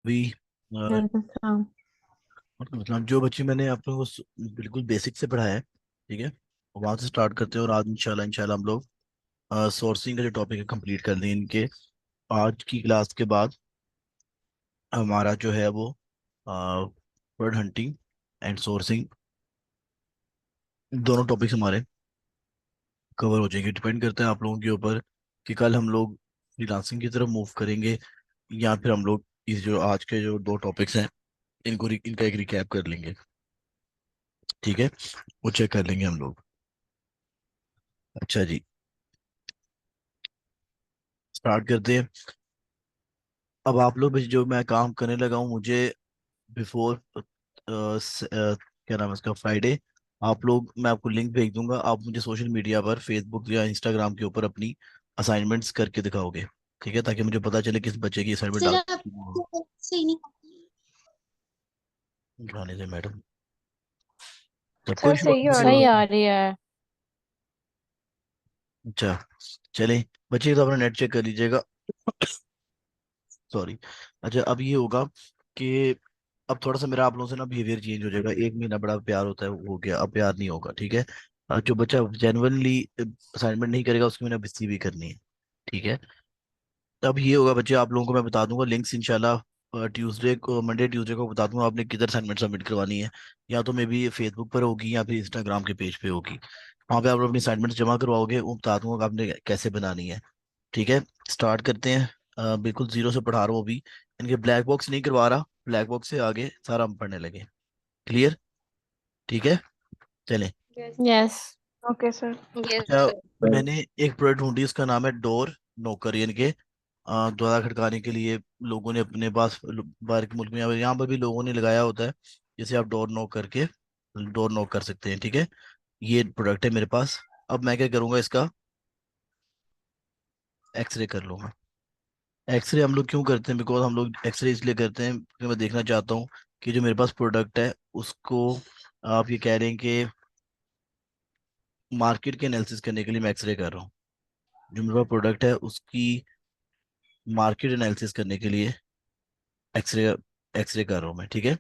भी हाँ। मतलब जो बच्चे मैंने आप लोगों को बिल्कुल बेसिक से पढ़ाया है, ठीक है, वहां से स्टार्ट करते हैं। और आज इंशाल्लाह इंशाल्लाह हम लोग सोर्सिंग का जो टॉपिक है कंप्लीट कर दें इनके। आज की क्लास के बाद हमारा जो है वो बर्ड हंटिंग एंड सोर्सिंग दोनों टॉपिक्स हमारे कवर हो जाएंगे। डिपेंड करते हैं आप लोगों के ऊपर कि कल हम लोग फ्रीलांसिंग की तरफ मूव करेंगे या फिर हम लोग इस जो आज के जो दो टॉपिक्स हैं इनका एक रिकैप कर लेंगे, ठीक है, वो चेक कर लेंगे हम लोग। अच्छा जी, स्टार्ट करते हैं। अब आप लोग भी जो मैं काम करने लगा हूँ मुझे बिफोर क्या नाम है इसका, फ्राइडे, आप लोग मैं आपको लिंक भेज दूंगा। आप मुझे सोशल मीडिया पर फेसबुक या इंस्टाग्राम के ऊपर अपनी असाइनमेंट्स करके दिखाओगे, ठीक है, ताकि मुझे पता चले किस बच्चे की असाइनमेंट सर डाल आपको सही नहीं। जाने दे मैडम। तब कोई सर इशू सही आ नहीं रही होगा। सही आ रही है। अच्छा, चलें, बच्चे तो अपना नेट चेक कर लीजिएगा। सॉरी। अच्छा, अब ये होगा कि अब थोड़ा सा मेरा आप लोगों से ना बिहेवियर चेंज हो जाएगा। एक महीना बड़ा प्यार होता है, वो हो गया, अब प्यार नहीं होगा, ठीक है। जो बच्चा जेनुअनली असाइनमेंट नहीं करेगा उसकी मैंने बेइज्जती भी करनी है, ठीक है। तब ये होगा बच्चे, आप लोगों को मैं बता दूंगा लिंक्स इंशाल्लाह ट्यूसडे को, मंडे ट्यूसडे को बता दूंगा आपने किधर असाइनमेंट सबमिट करवानी है। या तो मे बी ये फेसबुक पर होगी या फिर इंस्टाग्राम के पेज पे होगी। वहाँ पे आप लोग अपनी असाइनमेंट्स जमा करवाओगे, वो बता दूंगा कि आपने कैसे बनानी है, ठीक है। स्टार्ट करते हैं। बिल्कुल जीरो से पढ़ा रहा हूँ अभी। इनके ब्लैक बॉक्स नहीं करवा रहा, ब्लैक बॉक्स से आगे सारा हम पढ़ने लगे। क्लियर? ठीक है, चलें। यस। Okay sir. अच्छा, मैंने एक प्रोडक्ट ढूंढी, उसका नाम है डोर नोकर। यानी कि दरवाजा खटकाने के लिए लोगों ने अपने पास बाहर के मुल्क में यहाँ पर भी लोगों ने लगाया होता है, जैसे आप डोर नॉक करके डोर नॉक कर सकते हैं, ठीक है। ये प्रोडक्ट है मेरे पास। अब मैं क्या करूंगा, इसका एक्सरे कर लूंगा। एक्सरे हम लोग क्यों करते हैं, बिकॉज हम लोग एक्सरे इसलिए करते हैं क्योंकि मैं देखना चाहता हूँ कि जो मेरे पास प्रोडक्ट है उसको, आप ये कह रहे हैं कि मार्केट के एनालिसिस करने के लिए मैं एक्सरे कर रहा हूँ। जो मेरे पास प्रोडक्ट है उसकी मार्केट एनालिसिस करने के लिए एक्सरे एक्सरे कर रहा हूँ मैं, ठीक है।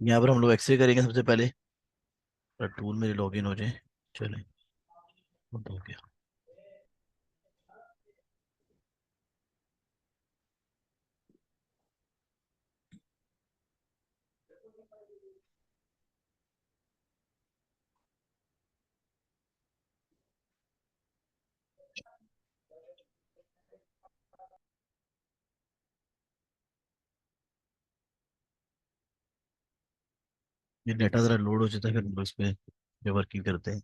यहाँ पर हम लोग एक्सरे करेंगे सबसे पहले। टूल मेरे लॉगिन हो जाए, चले, बंद हो गया। ये डाटा जरा लोड हो जाता है, फिर हम लोग इस पे वर्किंग करते हैं।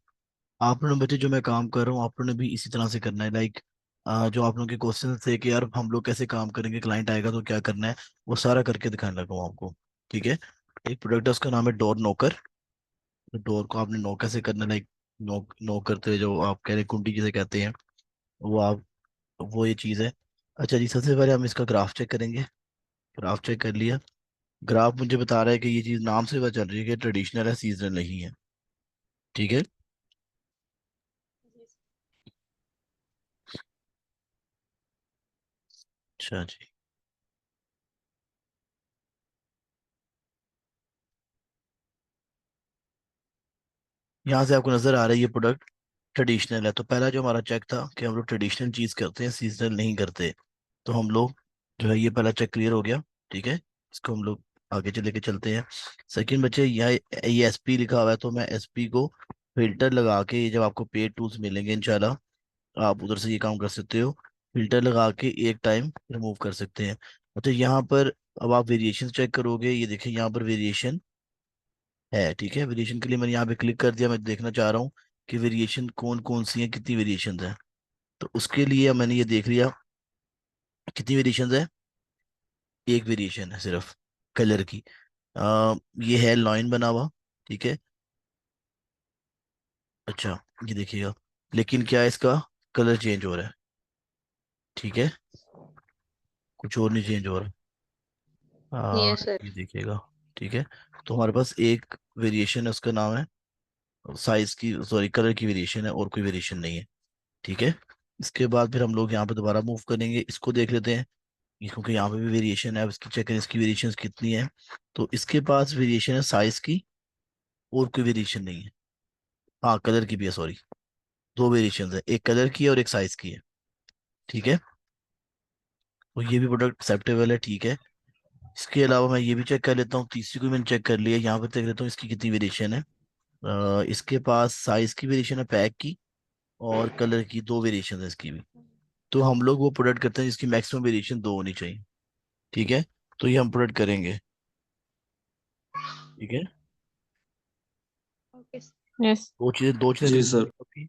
आप लोगों ने बच्चे, जो मैं काम कर रहा हूँ आप लोगों ने भी इसी तरह से करना है। लाइक जो आप लोगों के क्वेश्चन थे कि यार हम लोग कैसे काम करेंगे, क्लाइंट आएगा तो क्या करना है, वो सारा करके दिखाने लगा हूँ आपको, ठीक है। एक प्रोडक्ट है उसका नाम है डोर नोकर। तो डोर को आपने नॉक कैसे करना है, लाइक नॉक नॉक करते हुए जो आप कह रहे हैं कुंडी जिसे कहते हैं, वो आप, वो ये चीज़ है। अच्छा जी, सबसे पहले हम इसका ग्राफ चेक करेंगे। ग्राफ चेक कर लिया। ग्राफ मुझे बता रहा है कि ये चीज़ नाम से पता चल रही है कि ट्रेडिशनल है, सीजनल नहीं है, ठीक है। अच्छा जी, यहाँ से आपको नजर आ रहा है ये प्रोडक्ट ट्रेडिशनल है। तो पहला जो हमारा चेक था कि हम लोग ट्रेडिशनल चीज करते हैं, सीजनल नहीं करते, तो हम लोग जो है ये पहला चेक क्लियर हो गया, ठीक है। इसको हम लोग आगे चले के चलते हैं। सेकंड बच्चे, यहाँ ये एसपी लिखा हुआ है, तो मैं एसपी को फिल्टर लगा के, ये जब आपको पेड टूल्स मिलेंगे इंशाल्लाह आप उधर से ये काम कर सकते हो। फिल्टर लगा के एक टाइम रिमूव कर सकते हैं। अच्छा, यहाँ पर अब आप वेरिएशन चेक करोगे, ये देखिए यहाँ पर वेरिएशन है, ठीक है। वेरिएशन के लिए मैंने यहाँ पे क्लिक कर दिया, मैं देखना चाह रहा हूँ कि वेरिएशन कौन कौन सी है, कितनी वेरिएशन है। तो उसके लिए मैंने ये देख लिया कितनी वेरिएशन है। एक वेरिएशन है सिर्फ कलर की। ये है लाइन बना हुआ, ठीक है। अच्छा, ये देखिएगा, लेकिन क्या है, इसका कलर चेंज हो रहा है, ठीक है, कुछ और नहीं चेंज हो रहा। Yes sir. ये देखिएगा, ठीक है। तो हमारे पास एक वेरिएशन है, उसका नाम है साइज की, सॉरी कलर की वेरिएशन है, और कोई वेरिएशन नहीं है, ठीक है। इसके बाद फिर हम लोग यहाँ पे दोबारा मूव करेंगे, इसको देख लेते हैं। क्योंकि यहाँ पे भी वेरिएशन है, अब इसकी चेक करें इसकी वेरिएशन कितनी है। तो इसके पास वेरिएशन है साइज की, और कोई वेरिएशन नहीं है। हाँ कलर की भी है, सॉरी, दो वेरिएशन है, एक कलर की है और एक साइज की है। ठीक है, तो ये भी प्रोडक्ट एक्सेप्टेबल है, ठीक है। इसके अलावा मैं ये भी चेक कर लेता हूँ, तीसरी को भी मैंने चेक कर लिया, यहाँ पे देख लेता हूँ इसकी कितनी वेरिएशन है। इसके पास साइज की वेरिएशन है पैक की, और कलर की दो वेरिएशन है इसकी भी। तो हम लोग वो प्रोडक्ट करते हैं जिसकी मैक्सिमम वेरिएशन दो होनी चाहिए। ठीक है, तो ये हम प्रोडक्ट करेंगे। ठीक है, ओके। यस। दो चीजें जी clear सर। हो आपकी?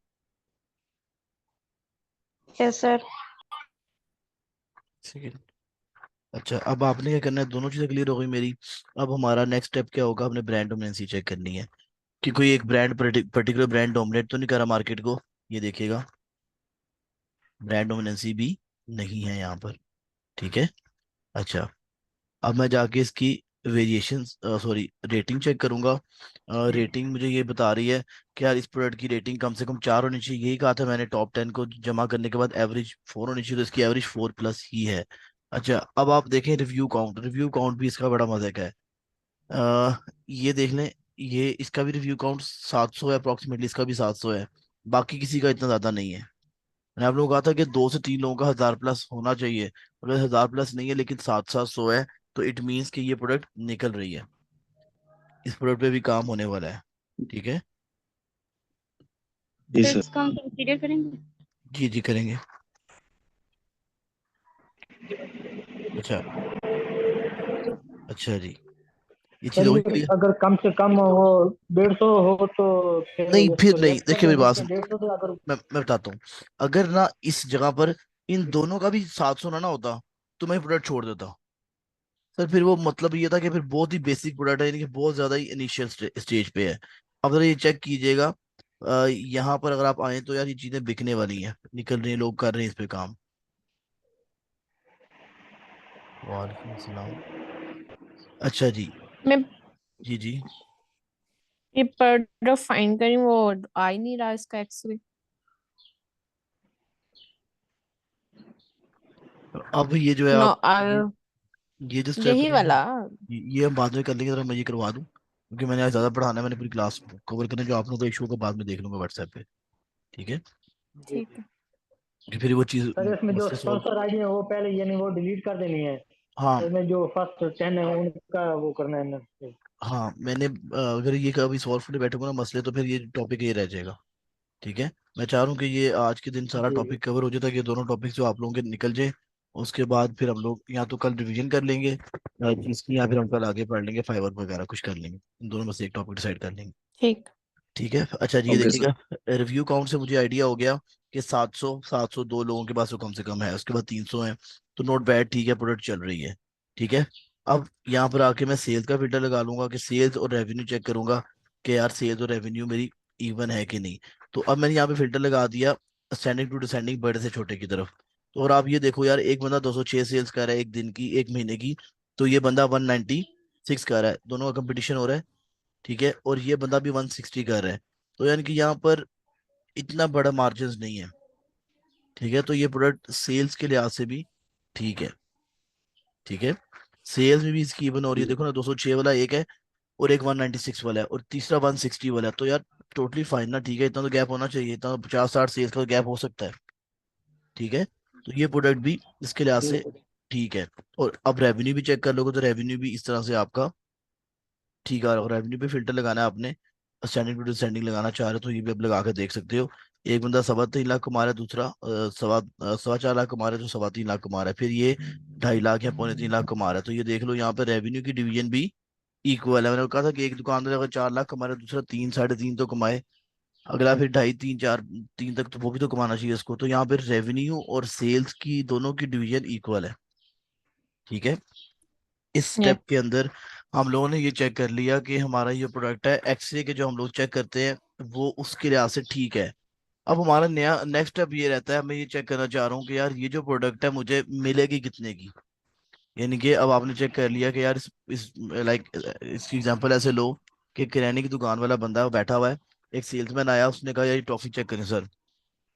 Yes sir. ठीक है। अच्छा, अब आपने क्या करना है, दोनों चीजें क्लियर हो गई मेरी। अब हमारा नेक्स्ट स्टेप क्या होगा, हमने ब्रांड डोमिनेंसी चेक करनी है कि कोई एक ब्रांड, पर्टिकुलर ब्रांड डोमिनेट तो नहीं करा मार्केट को। ये देखिएगा, ब्रांड डोमिनेंसी भी नहीं है यहाँ पर। ठीक है। अच्छा, अब मैं जाके इसकी वेरिएशन, सॉरी, रेटिंग चेक करूंगा। रेटिंग मुझे ये बता रही है कि यार इस प्रोडक्ट की रेटिंग कम से कम 4 होनी चाहिए, यही कहा था मैंने, टॉप 10 को जमा करने के बाद एवरेज 4 होनी चाहिए, तो इसकी एवरेज 4+ ही है। अच्छा, अब आप देखें रिव्यू काउंट, रिव्यू काउंट भी इसका बड़ा मजे का है। ये देख लें, ये इसका भी रिव्यू काउंट 700 है अप्रोक्सीमेटली, इसका भी 700 है। बाकी किसी का इतना ज्यादा नहीं है। मैंने आप लोगों को कहा था कि 2 से 3 लोगों का 1000+ होना चाहिए, अगर 1000+ नहीं है लेकिन 700 है, तो इट मीन्स कि ये प्रोडक्ट निकल रही है, इस प्रोडक्ट पे भी काम होने वाला है। ठीक है। जी तो सर। इसका हम कंसीडर करेंगे। जी जी करेंगे। अच्छा। अच्छा जी, ये चीज़ सर हो गई ये क्लियर। अगर कम से कम वो 150 हो तो फिर नहीं इसको फिर नहीं, रिजेक्ट कर देखिए मेरी देंगे, बात इसके सुन, 150 से अगर। मैं बताता हूँ। अगर ना इस जगह पर इन दोनों का भी 700 ना होता, तो मैं प्रोडक्ट छोड़ देता। सर फिर वो मतलब ये था कि फिर बहुत ही बेसिक प्रोडक्ट है, यानी कि बहुत ज्यादा ही इनिशियल स्टेज पे है। अब जरा ये चेक कीजिएगा, यहाँ पर अगर आप आए तो यार ये चीजें बिकने वाली हैं, निकल रही हैं, लोग कर रहे हैं इस पे काम। वालेकुम सलाम। अच्छा जी। मैं जी जी। ये प्रोडक्ट फाइंड करी, वो आ ही नहीं रहा इसका एक्सरे। अब ये जो है नो आप, ये जो स्टेप यही है, वाला। ये हम बाद में कर लेंगे, जरा मैं ये करवा दूं, क्योंकि मैंने आज ज्यादा पढ़ाना है, मैंने पूरी क्लास कवर करना है, जो आप लोगों का इशू को बाद में देख लूंगा व्हाट्सएप पे। ठीक है, जी। ठीक है। कि फिर वो चीज सर इसमें जो मसले सॉल्व। स्पॉन्सर आईडी है वो पहले यानी वो डिलीट कर देनी है। हाँ इसमें जो फर्स्ट 10 है उनका वो करना है ना। हाँ, मैंने अगर ये कभी सॉल्व करने बैठूंगा ना मसले, तो फिर ये टॉपिक ये रह जाएगा। ठीक है, मैं चाह रहा हूँ कि ये आज के दिन सारा जी जी। टॉपिक कवर हो जाए, ताकि ये दोनों टॉपिक जो आप लोगों के निकल जाए। उसके बाद फिर हम लोग या तो कल रिवीजन कर लेंगे इसकी, या फिर हम कल आगे पढ़ लेंगे, फाइवर वगैरह कुछ कर लेंगे, इन दोनों में से एक टॉपिक डिसाइड कर लेंगे। ठीक। ठीक है। अच्छा जी, ये ओके सर। देखिएगा, रिव्यू काउंट से मुझे आइडिया हो गया कि 702 लोगों के पास वो कम से कम है, उसके बाद 300 है, तो नोट बैड, ठीक है, प्रोडक्ट चल रही है। ठीक है। अब यहाँ पर आके मैं सेल्स का फिल्टर लगा लूंगा, कि सेल्स और रेवेन्यू चेक करूंगा कि यार सेल्स और रेवेन्यू मेरी इवन है कि नहीं। तो अब मैंने यहाँ पे फिल्टर लगा दिया, स्टैंडिंग टू डिसेंडिंग, बड़े से छोटे की तरफ। तो और आप ये देखो यार, एक बंदा 206 सेल्स कर रहा है एक दिन की, एक महीने की, तो ये बंदा 196 कर रहा है, दोनों का कंपटीशन हो रहा है। ठीक है, और ये बंदा भी 160 कर रहा है, तो यानी कि यहाँ पर इतना बड़ा मार्जिन नहीं है। ठीक है, तो ये प्रोडक्ट सेल्स के लिहाज से भी ठीक है। ठीक है, सेल्स में भी इसकी इवन हो रही है, देखो ना, 206 वाला एक है, और एक 196 वाला है, और तीसरा 160 वाला है, तो यार टोटली फाइन ना, ठीक है, इतना तो गैप होना चाहिए, इतना तो 50-60 सेल्स का गैप हो सकता है। ठीक है, तो ये प्रोडक्ट भी इसके लिहाज जी से ठीक है। और अब रेवेन्यू भी चेक कर लोगे, तो रेवेन्यू भी इस तरह से आपका ठीक है। और रेवेन्यू पे फिल्टर लगाना है आपने, स्टैंडिंग टू डिसेंडिंग लगाना चाह रहे हो, तो ये भी आप लगा के देख सकते हो। एक बंदा 3.25 लाख कमा रहा है, दूसरा 4.25 लाख कमा रहा है, जो 3.25 लाख कमा रहा है, फिर ये 2.5 लाख या 3.25 लाख कमा रहा है, तो ये देख लो यहाँ पे रेवेन्यू की डिवीजन भी इक्वल है। मैंने कहा था कि एक दुकानदार अगर 4 लाख कमा रहा है, दूसरा 3, 3.5 तो कमाए, अगला फिर 2.5, 3, 4, 3 तक, तो वो भी तो कमाना चाहिए इसको, तो यहाँ पे रेवेन्यू और सेल्स की दोनों की डिवीजन इक्वल है। ठीक है, इस यस। स्टेप के अंदर हम लोगों ने ये चेक कर लिया कि हमारा ये प्रोडक्ट है, एक्सरे के जो हम लोग चेक करते हैं वो उसके लिहाज से ठीक है। अब हमारा नया नेक्स्ट स्टेप ये रहता है, मैं ये चेक करना चाह रहा हूँ कि यार ये जो प्रोडक्ट है मुझे मिलेगी कितने की। यानी कि अब आपने चेक कर लिया कि यार इस लाइक इसकी एग्जांपल ऐसे लो कि किराने की दुकान वाला बंदा वो बैठा हुआ है, एक सेल्समैन आया, उसने कहा यार ये टॉफी चेक करें सर,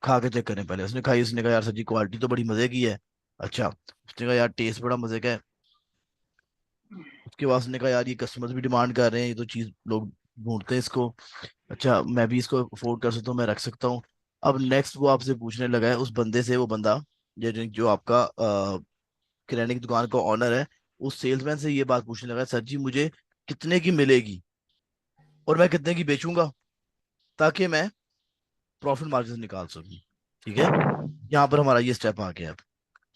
खा के चेक करें पहले, उसने खाई, उसने कहा यार सर जी क्वालिटी तो बड़ी मजे की है। अच्छा, उसने कहा यार टेस्ट बड़ा मजे का है। उसके बाद उसने कहा यार ये कस्टमर्स भी डिमांड कर रहे हैं, ये तो चीज लोग ढूंढते हैं इसको। अच्छा, मैं भी इसको अफोर्ड कर सकता हूँ, मैं रख सकता हूँ। अब नेक्स्ट वो आपसे पूछने लगा है उस बंदे से, वो बंदा जो आपका किराने की दुकान का ऑनर है, उस सेल्समैन से ये बात पूछने लगा है, सर जी मुझे कितने की मिलेगी और मैं कितने की बेचूंगा, ताकि मैं प्रॉफिट मार्जिन निकाल सकूं। ठीक है, यहाँ पर हमारा ये स्टेप आ गया।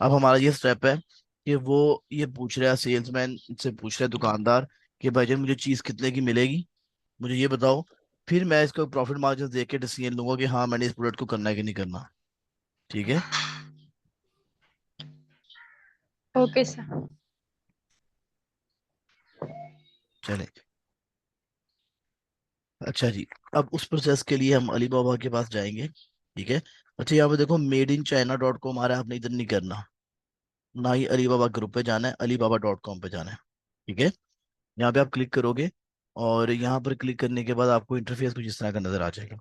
अब हमारा ये स्टेप है कि वो ये पूछ रहा है, सेल्समैन से पूछ रहा है दुकानदार कि भाईजान मुझे चीज कितने की मिलेगी, मुझे ये बताओ। फिर मैं इसको प्रॉफिट मार्जिन देख के डिसीजन लूंगा कि हाँ मैंने इस प्रोडक्ट को करना है कि नहीं करना। ठीक है, ओके सर। चले। अच्छा जी, अब उस प्रोसेस के लिए हम अली बाबा के पास जाएंगे। ठीक है। अच्छा, यहाँ पे देखो made in china.com आ रहा है, आपने इधर नहीं करना, ना ही अली बाबा ग्रुप पे जाना है, alibaba.com पे जाना है। ठीक है, यहाँ पे आप क्लिक करोगे और यहाँ पर क्लिक करने के बाद आपको इंटरफेस कुछ इस तरह का नजर आ जाएगा।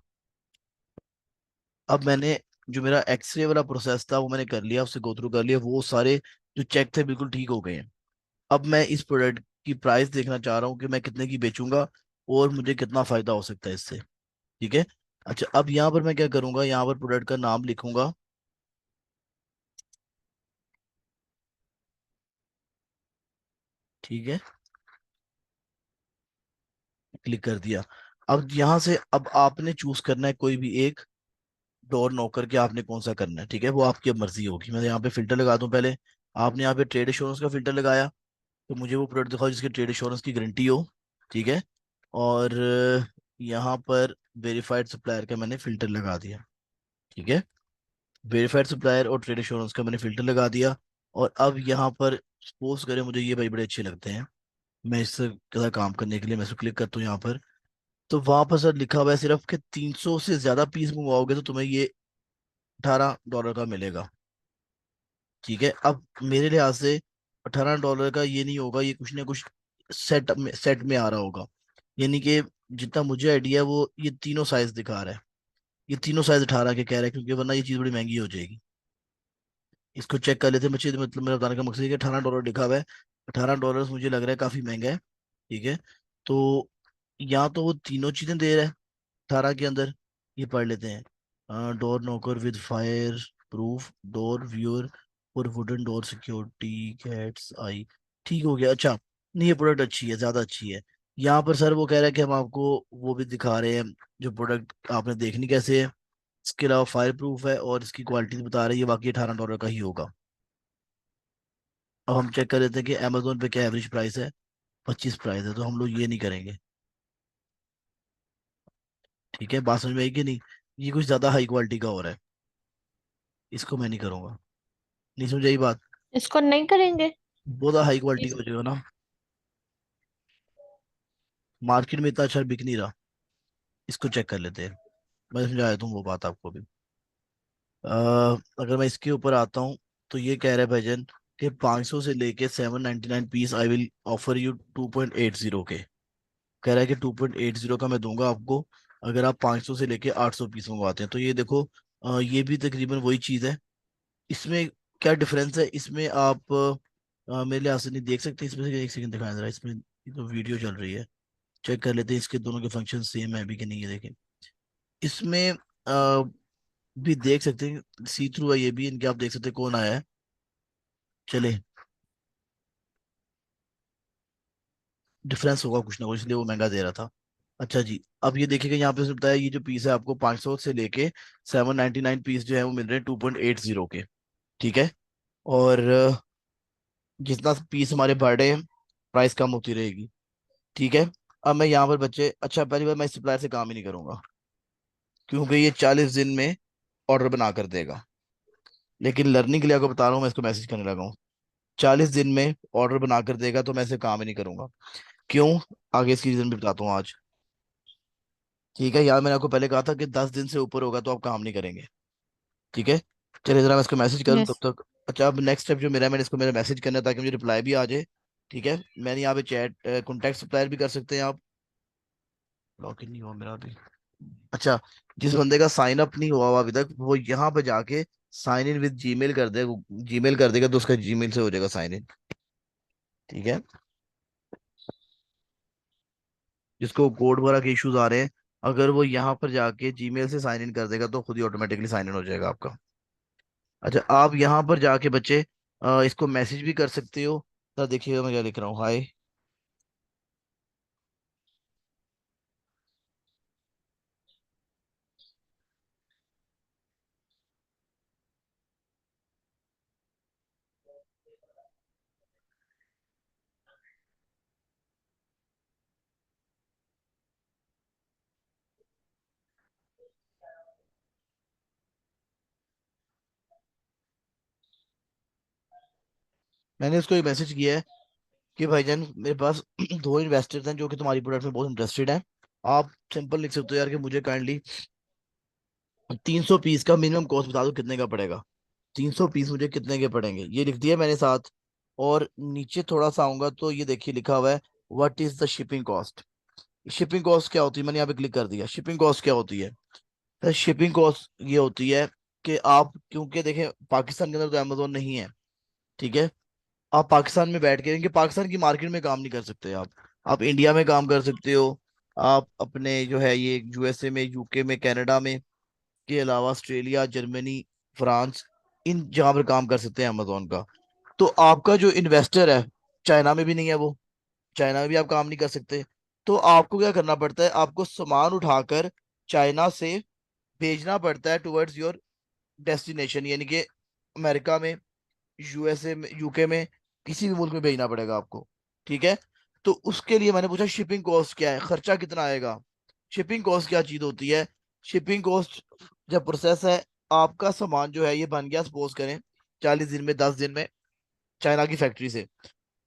अब मैंने जो मेरा एक्सरे वाला प्रोसेस था वो मैंने कर लिया, उससे गो थ्रू कर लिया, वो सारे जो चेक थे बिल्कुल ठीक हो गए हैं। अब मैं इस प्रोडक्ट की प्राइस देखना चाह रहा हूँ कि मैं कितने की बेचूंगा और मुझे कितना फायदा हो सकता है इससे। ठीक है। अच्छा, अब यहाँ पर मैं क्या करूंगा, यहाँ पर प्रोडक्ट का नाम लिखूंगा। ठीक है, क्लिक कर दिया। अब यहाँ से अब आपने चूज करना है कोई भी एक डोर नॉकर के, आपने कौन सा करना है। ठीक है, वो आपकी अब मर्जी होगी। मैं यहाँ पे फिल्टर लगा दूं पहले। आपने यहाँ पे ट्रेड एश्योरेंस का फिल्टर लगाया, तो मुझे वो प्रोडक्ट दिखाओ जिसकी ट्रेड एश्योरेंस की गारंटी हो। ठीक है, और यहाँ पर वेरीफाइड सप्लायर का मैंने फिल्टर लगा दिया। ठीक है, वेरीफाइड सप्लायर और ट्रेड एश्योरेंस का मैंने फिल्टर लगा दिया। और अब यहाँ पर सपोज करें मुझे ये भाई बड़े अच्छे लगते हैं, मैं इससे ज़्यादा काम करने के लिए मैं इसको क्लिक करता हूँ यहाँ पर। तो वहां पर सर लिखा हुआ है सिर्फ कि 300 से ज्यादा पीस मंगवाओगे तो तुम्हें ये $18 का मिलेगा। ठीक है, अब मेरे लिहाज से $18 का ये नहीं होगा, ये कुछ ना कुछ सेट में आ रहा होगा। यानी कि जितना मुझे आइडिया है वो ये तीनों साइज दिखा रहा है, ये तीनों साइज 18 के कह रहा है, क्योंकि वरना ये चीज बड़ी महंगी हो जाएगी। इसको चेक कर लेते हैं बच्चे, मतलब मेरा बताने का मकसद है कि $18 लिखा हुआ है। $18 मुझे लग रहा है काफी महंगा है। ठीक है, तो यहाँ तो वो तीनों चीजें दे रहा है 18 के अंदर। ये पढ़ लेते हैं, door knocker with fire proof door viewer और वुडन डोर सिक्योरिटी कैट्स आई। ठीक हो गया। अच्छा, नहीं ये प्रोडक्ट अच्छी है, ज्यादा अच्छी है। यहाँ पर सर वो कह रहा है कि हम आपको वो भी दिखा रहे हैं जो प्रोडक्ट आपने देखनी कैसे है, इसके अलावा फायर प्रूफ है और इसकी क्वालिटी बता रही है, बाकी $18 का ही होगा। अब हम चेक कर लेते हैं कि अमेजोन पे क्या एवरेज प्राइस है। 25 प्राइस है, तो हम लोग ये नहीं करेंगे। ठीक है, बात समझ में आई कि नहीं? ये कुछ ज्यादा हाई क्वालिटी का हो रहा है, इसको मैं नहीं करूंगा। नहीं समझ आई बात? इसको नहीं करेंगे। बहुत हाई क्वालिटी का इस हो जाएगा ना, मार्केट में इतना अच्छा बिक नहीं रहा। इसको चेक कर लेते हैं, मैं समझाया तुम वो बात आपको भी। अगर मैं इसके ऊपर आता हूँ, तो ये कह रहा है भाईजान कि 500 से लेके 799 piece I will offer you 2.80 के। कह रहा है कि 2.80 का मैं दूंगा आपको अगर आप 500 से लेके 800 पीस मंगवाते हैं। तो ये देखो, ये भी तकरीबन वही चीज़ है। इसमें क्या डिफरेंस है, इसमें आप मेरे लिहाज से नहीं देख सकते। इसमें से एक सेकंड दिखाया जरा, इसमें ये तो वीडियो चल रही है, चेक कर लेते हैं इसके दोनों के फंक्शन सेम है भी कि नहीं। ये देखें, इसमें भी देख सकते हैं, सी थ्रू है ये भी, इनके आप देख सकते हैं कौन आया है। चले, डिफरेंस होगा कुछ ना कुछ, इसलिए वो महंगा दे रहा था। अच्छा जी, अब ये देखिएगा यहाँ पे उसने बताया ये जो पीस है आपको 500 से लेके 799 पीस जो है वो मिल रहे हैं 2.80 के। ठीक है, और जितना पीस हमारे बढ़े हैं प्राइस कम होती रहेगी। ठीक है, अब मैं यहाँ पर बच्चे, अच्छा पहली बार मैं इस सप्लायर से काम ही नहीं करूंगा, क्योंकि ये 40 दिन में ऑर्डर बना कर देगा। लेकिन लर्निंग के लिए आपको बता रहा हूँ, मैं इसको मैसेज करने लगा हूँ, 40 दिन में ऑर्डर बना कर देगा, तो मैं इसे काम ही नहीं करूंगा। क्यों? आगे इसकी रीजन भी बताता हूँ आज। ठीक है, यार मैंने आपको पहले कहा था कि 10 दिन से ऊपर होगा तो आप काम नहीं करेंगे। ठीक है, चलिए जरा मैं इसको मैसेज करूँ तब यस। तक। अच्छा, अब नेक्स्ट स्टेप जो मेरा है, मैंने इसको मेरा मैसेज करना है ताकि मुझे रिप्लाई भी आ जाए। ठीक है, मैंने यहाँ पे चैट कॉन्टैक्ट सप्लायर भी कर सकते हैं आप। लॉग इन नहीं हुआ मेरा अभी। अच्छा, जिस बंदे का साइन अप नहीं हुआ हुआ अभी तक, वो यहाँ पे जाके साइन इन विद जीमेल कर दे, जीमेल कर देगा तो उसका जीमेल से हो जाएगा साइन इन। ठीक है, जिसको कोड वगैरह के इश्यूज आ रहे हैं, अगर वो यहाँ पर जाके जीमेल से साइन इन कर देगा तो खुद ही ऑटोमेटिकली साइन इन हो जाएगा आपका। अच्छा, आप यहाँ पर जाके बच्चे इसको मैसेज भी कर सकते हो। तो देखिएगा मैं क्या लिख रहा हूँ, हाय। मैंने उसको एक मैसेज किया है कि भाईजान मेरे पास दो इन्वेस्टर्स हैं जो कि तुम्हारी प्रोडक्ट में बहुत इंटरेस्टेड हैं। आप सिंपल लिख सकते हो यार कि मुझे काइंडली 300 पीस का मिनिमम कॉस्ट बता दो कितने का पड़ेगा। 300 पीस मुझे कितने के पड़ेंगे, ये लिख दिया मैंने साथ। और नीचे थोड़ा सा आऊंगा तो ये देखिए लिखा हुआ है, what is the shipping cost. Shipping cost क्या होती है, मैंने यहाँ पे क्लिक कर दिया। शिपिंग कॉस्ट क्या होती है? तो शिपिंग कॉस्ट ये होती है कि आप, क्योंकि देखें पाकिस्तान के अंदर तो अमेजोन नहीं है, ठीक है। आप पाकिस्तान में बैठ के, क्योंकि पाकिस्तान की मार्केट में काम नहीं कर सकते आप इंडिया में काम कर सकते हो। आप अपने जो है ये यूएसए में, यूके में, कनाडा में के अलावा ऑस्ट्रेलिया, जर्मनी, फ्रांस, इन जगह पर काम कर सकते हैं अमेजोन का। तो आपका जो इन्वेस्टर है, चाइना में भी नहीं है वो, चाइना में भी आप काम नहीं कर सकते। तो आपको क्या करना पड़ता है, आपको सामान उठाकर चाइना से भेजना पड़ता है टुवर्ड्स योर डेस्टिनेशन, यानी कि अमेरिका में, यूएसए में, यूके में, किसी भी मुल्क में भेजना पड़ेगा आपको। ठीक है, तो उसके लिए मैंने पूछा शिपिंग कॉस्ट क्या है, खर्चा कितना आएगा। शिपिंग कॉस्ट क्या चीज होती है? शिपिंग कॉस्ट जब प्रोसेस है, आपका सामान जो है ये बन गया, सपोज करें 40 दिन में, 10 दिन में, चाइना की फैक्ट्री से।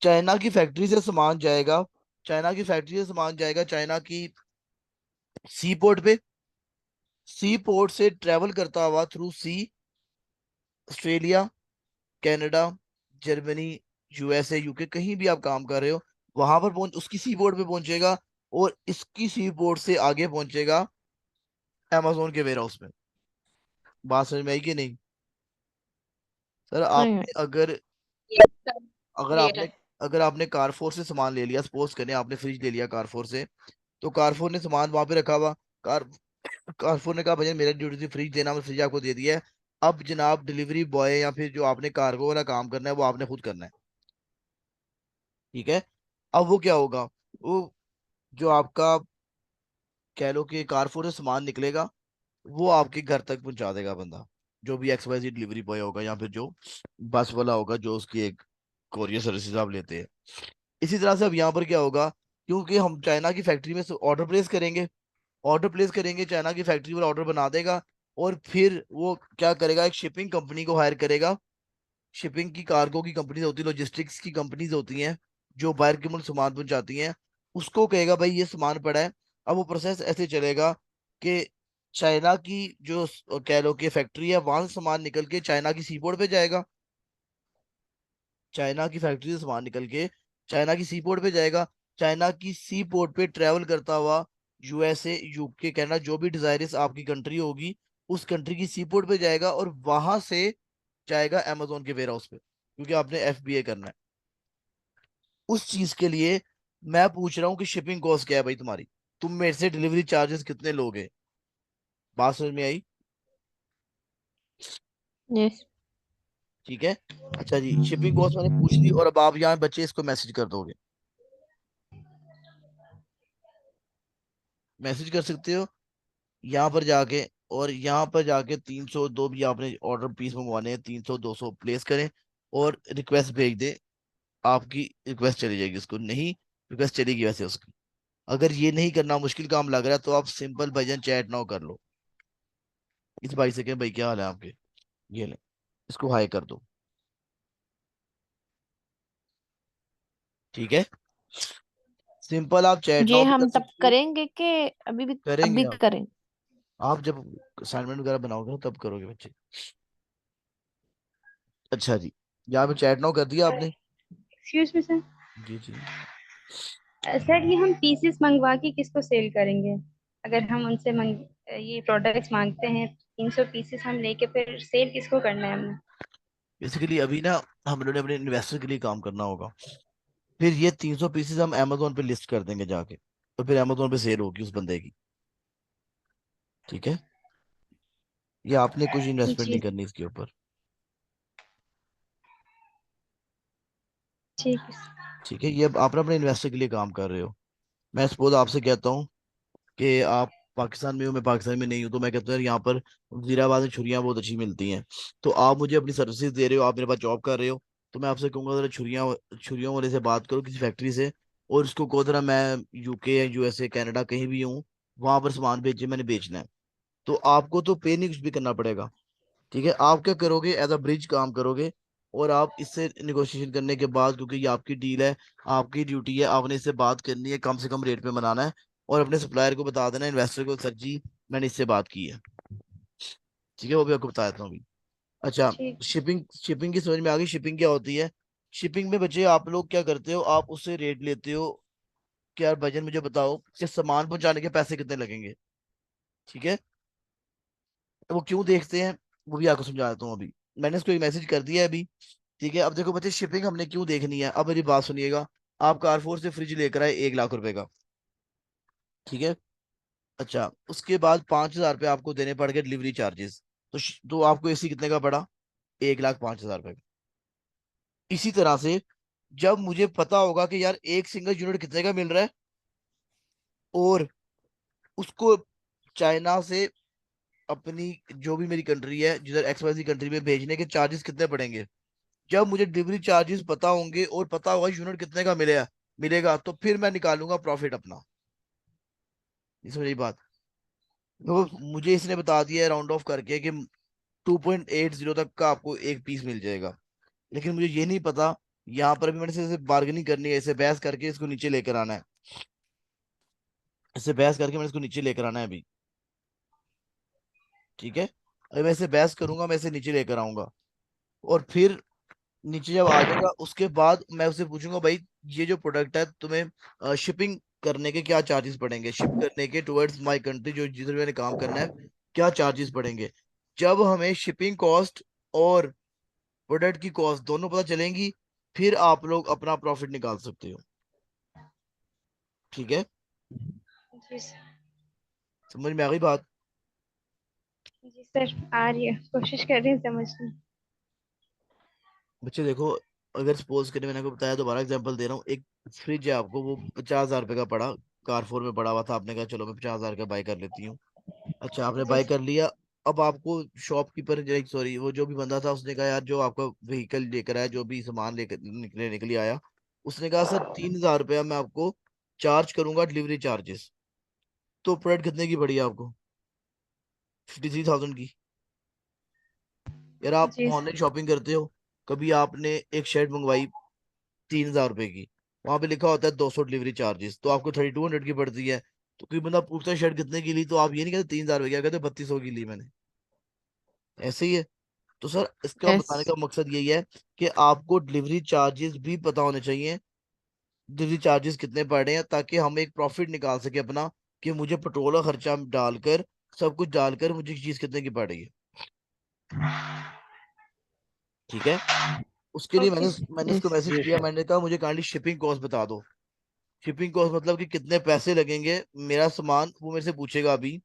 चाइना की फैक्ट्री से सामान जाएगा, चाइना की फैक्ट्री से सामान जाएगा चाइना की सी पोर्ट पे। सी पोर्ट से ट्रेवल करता हुआ through sea, Australia, Canada, Germany, USA, UK, कहीं भी आप काम कर रहे हो, वहां पर पहुंच उसकी सी पोर्ट पे पहुंचेगा। और इसकी सी पोर्ट से आगे पहुंचेगा amazon के वेयर हाउस में। बात समझ में आई कि नहीं? सर नहीं। आपने अगर, यस सर, अगर क्लियर है। आपने अगर आपने कारफोर से सामान ले लिया, सपोज करें आपने फ्रिज ले लिया कारफोर से, तो कारफोर ने सामान वहां पे रखा हुआ। कार कारफोर ने कहा भैया मेरा ड्यूटी थी फ्रिज देना, मैं फ्रिज आपको दे दिया है। अब जनाब डिलीवरी बॉय या फिर जो आपने कार्गो वाला काम करना है वो आपने खुद करना है। ठीक है, अब वो क्या होगा, वो जो आपका कह लो कि कारफोर से सामान निकलेगा, वो आपके घर तक पहुंचा देगा बंदा, जो भी XYZ डिलीवरी बॉय होगा या फिर जो बस वाला होगा जो उसकी एक कोरियर सर्विसेज आप लेते हैं। इसी तरह से अब यहाँ पर क्या होगा, क्योंकि हम चाइना की फैक्ट्री में ऑर्डर प्लेस करेंगे, ऑर्डर प्लेस करेंगे, चाइना की फैक्ट्री वाला ऑर्डर बना देगा। और फिर वो क्या करेगा, एक शिपिंग कंपनी को हायर करेगा। शिपिंग की, कार्गो की कंपनीज होती है, लॉजिस्टिक्स की कंपनीज होती हैं जो बाहर के मुल्क सामान पहुंचाती हैं। उसको कहेगा भाई ये सामान पड़ा है। अब वो प्रोसेस ऐसे चलेगा कि चाइना की जो कह लो कि फैक्ट्री है, वहां से सामान निकल के चाइना की सी पोर्ट पे जाएगा। चाइना की फैक्ट्री से सामान निकल के चाइना की सी पोर्ट पे जाएगा। चाइना की सी पोर्ट पे ट्रेवल करता हुआ यूएसए, यूके, कनाडा, जो भी डिजायरस आपकी कंट्री होगी, उस कंट्री की सी पोर्ट पे जाएगा। और वहां से जाएगा अमेजोन के वेयर हाउस पे, क्योंकि आपने FBA करना है। उस चीज के लिए मैं पूछ रहा हूँ कि शिपिंग कॉस्ट क्या है भाई तुम्हारी, तुम मेरे से डिलीवरी चार्जेस कितने लोगे। बात समझ में आई? यस। ठीक है, अच्छा जी, शिपिंग कॉस्ट मैंने पूछ ली। और अब आप यहाँ बच्चे इसको मैसेज कर दोगे, मैसेज कर सकते हो यहाँ पर जाके। और यहाँ पर जाके 300 दो भी आपने ऑर्डर पीस मंगवाने हैं, 300 200 प्लेस करें और रिक्वेस्ट भेज दें। आपकी रिक्वेस्ट चली जाएगी, उसको नहीं, रिक्वेस्ट चलेगी वैसे उसकी। अगर ये नहीं करना मुश्किल काम लग रहा है तो आप सिंपल भाईजान चैट नाउ कर लो। इस भाई से कहें भाई क्या हाल है आपके, ये ले, इसको हाई कर दो। ठीक है, सिंपल आप चैट ये नाउ भी कर हम तब सकते हो। करेंगे कि अभी भी, करेंगे अभी आप करें? आप जब असाइनमेंट वगैरह बनाओगे ना तब करोगे बच्चे। अच्छा जी, यहाँ पे चैट नाउ कर दिया आपने? Excuse me sir. जी जी। सर ये हम पीसेस मंगवा के किसको सेल करेंगे? अगर हम उनसे ये प्रोडक्ट्स मांगते हैं 300 पीसेस हम लेके फिर सेल किसको करना है हमने? बेसिकली अभी ना हम लोगों ने अपने इन्वेस्टर के लिए काम करना होगा। फिर ये 300 पीसेस हम अमेजोन पे लिस्ट कर देंगे जाके, तो फिर अमेजोन पे सेल होगी उस बंदे की। ठीक है, ये आपने कुछ इन्वेस्टमेंट नहीं जी करनी इसके ऊपर। ठीक है। ठीक है, ये आप ना अपने इन्वेस्टर के लिए काम कर रहे हो। मैं सपोज आपसे कहता हूँ कि आप पाकिस्तान में हो, मैं पाकिस्तान में नहीं हूँ, तो मैं कहता हूँ यार यहाँ पर वजीराबाद में छुरियाँ बहुत अच्छी मिलती हैं। तो आप मुझे अपनी सर्विसेज दे रहे हो, आप मेरे पास जॉब कर रहे हो, तो मैं आपसे कहूंगा जरा छुरियाँ छुरियों वाले से बात करो किसी फैक्ट्री से, और उसको कहो जरा मैं यूके या यूएसए कनाडा कहीं भी हूँ, वहां पर सामान भेजिए, मैंने बेचना है। तो आपको तो पे नहीं कुछ भी करना पड़ेगा। ठीक है, आप क्या करोगे, एज अ ब्रिज काम करोगे, और आप इससे निगोशिएशन करने के बाद, क्योंकि ये आपकी डील है, आपकी ड्यूटी है, आपने इससे बात करनी है, कम से कम रेट पे बनाना है, और अपने सप्लायर को बता देना, इन्वेस्टर को, सर जी मैंने इससे बात की है। ठीक है, वो भी आपको बता देता हूँ अभी। अच्छा, ठीक। शिपिंग शिपिंग की समझ में आ गई, शिपिंग क्या होती है? शिपिंग में बच्चे आप लोग क्या करते हो, आप उससे रेट लेते हो कि यार भजन मुझे बताओ कि सामान पहुंचाने के पैसे कितने लगेंगे। ठीक है, तो वो क्यों देखते हैं, वो भी आपको समझा देता हूँ अभी। मैंने इसको एक मैसेज कर दिया है अभी। ठीक है, अब देखो बच्चे, शिपिंग हमने क्यों देखनी है, अब मेरी बात सुनिएगा। आप कारफोर से फ्रिज लेकर आए 1 लाख रुपए का। ठीक है, अच्छा उसके बाद 5,000 रुपये आपको देने पड़ गए डिलीवरी चार्जेस। तो आपको एसी कितने का पड़ा? 1,05,000 रुपए का। इसी तरह से जब मुझे पता होगा कि यार एक सिंगल यूनिट कितने का मिल रहा है, और उसको चाइना से अपनी जो भी मेरी कंट्री है, जिधर XYZ कंट्री में भेजने के चार्जेस कितने पड़ेंगे, जब मुझे डिलीवरी चार्जेस पता होंगे और पता होगा यूनिट कितने का मिलेगा मिलेगा, तो फिर मैं निकालूंगा प्रॉफिट अपना। ये समझ बात? तो मुझे इसने बता दिया है राउंड ऑफ करके कि 2.80 तक का आपको एक पीस मिल जाएगा, लेकिन मुझे ये नहीं पता। यहाँ पर भी मैंने इसे बार्गेनिंग करनी है, इसे बहस करके इसको नीचे लेकर आना है। इससे बहस करके मैंने इसको नीचे लेकर आना है अभी। ठीक है, अभी मैं इसे बहस करूंगा, मैं इसे नीचे लेकर आऊंगा, और फिर नीचे जब आ जाएगा उसके बाद मैं उससे पूछूंगा, भाई ये जो प्रोडक्ट है तुम्हें शिपिंग करने के क्या चार्जेस पड़ेंगे, शिप करने के टुवर्ड्स माय कंट्री जो जिधर मैंने काम करना है, क्या चार्जेस पड़ेंगे। जब हमें शिपिंग कॉस्ट और प्रोडक्ट की कॉस्ट दोनों पता चलेंगी, फिर आप लोग अपना प्रॉफिट निकाल सकते हो। ठीक है, जी सर। समझ में आ गई बात? जी सर, आ रही है, कोशिश कर रही हूँ समझने। बच्चे देखो, अगर सपोज करें, मैंने आपको बताया, दोबारा एग्जांपल दे रहा हूँ, एक फ्रिज है आपको, वो 50,000 रुपये का पड़ा, कारफोर में पड़ा हुआ था, आपने कहा चलो मैं 50,000 का बाय कर लेती हूँ। अच्छा, आपने जी बाय कर सर। लिया। अब आपको शॉपकीपर, सॉरी, वो जो भी बंदा था, उसने कहा यार जो आपका व्हीकल लेकर आया, जो भी सामान लेकर निकले आया, उसने कहा सर 3,000 रुपया मैं आपको चार्ज करूंगा डिलीवरी चार्जेस। तो प्रोडक्ट कितने की पड़ी आपको? 53,000 की। यार आप जी ऑनलाइन सर। शॉपिंग करते हो, कभी आपने एक शर्ट मंगवाई 3,000 रुपए की, वहां पे लिखा होता है 200 डिलीवरी चार्जेस, तो आपको 3200 की पड़ती है। तो कोई बंदा पूछता है शर्ट कितने की ली, तो आप ये नहीं कहते 3,000 रुपए, क्या कहते 3200 की ली मैंने। ऐसे ही है। तो सर इसका यस। बताने का मकसद यही है कि आपको डिलीवरी चार्जेस भी पता होने चाहिए, डिलीवरी चार्जेस कितने पड़ रहे हैं, ताकि हम एक प्रॉफिट निकाल सके अपना, कि मुझे पेट्रोल का खर्चा डालकर, सब कुछ डालकर मुझे चीज कितने की पड़ रही है। ठीक है, उसके लिए मैंने ओके। मैंने उसको यस। मैसेज जी किया, सर। मैंने कहा मुझे काइंडली शिपिंग कॉस्ट बता दो। शिपिंग कॉस्ट मतलब कि कितने पैसे लगेंगे मेरा सामान, वो मेरे से पूछेगा अभी।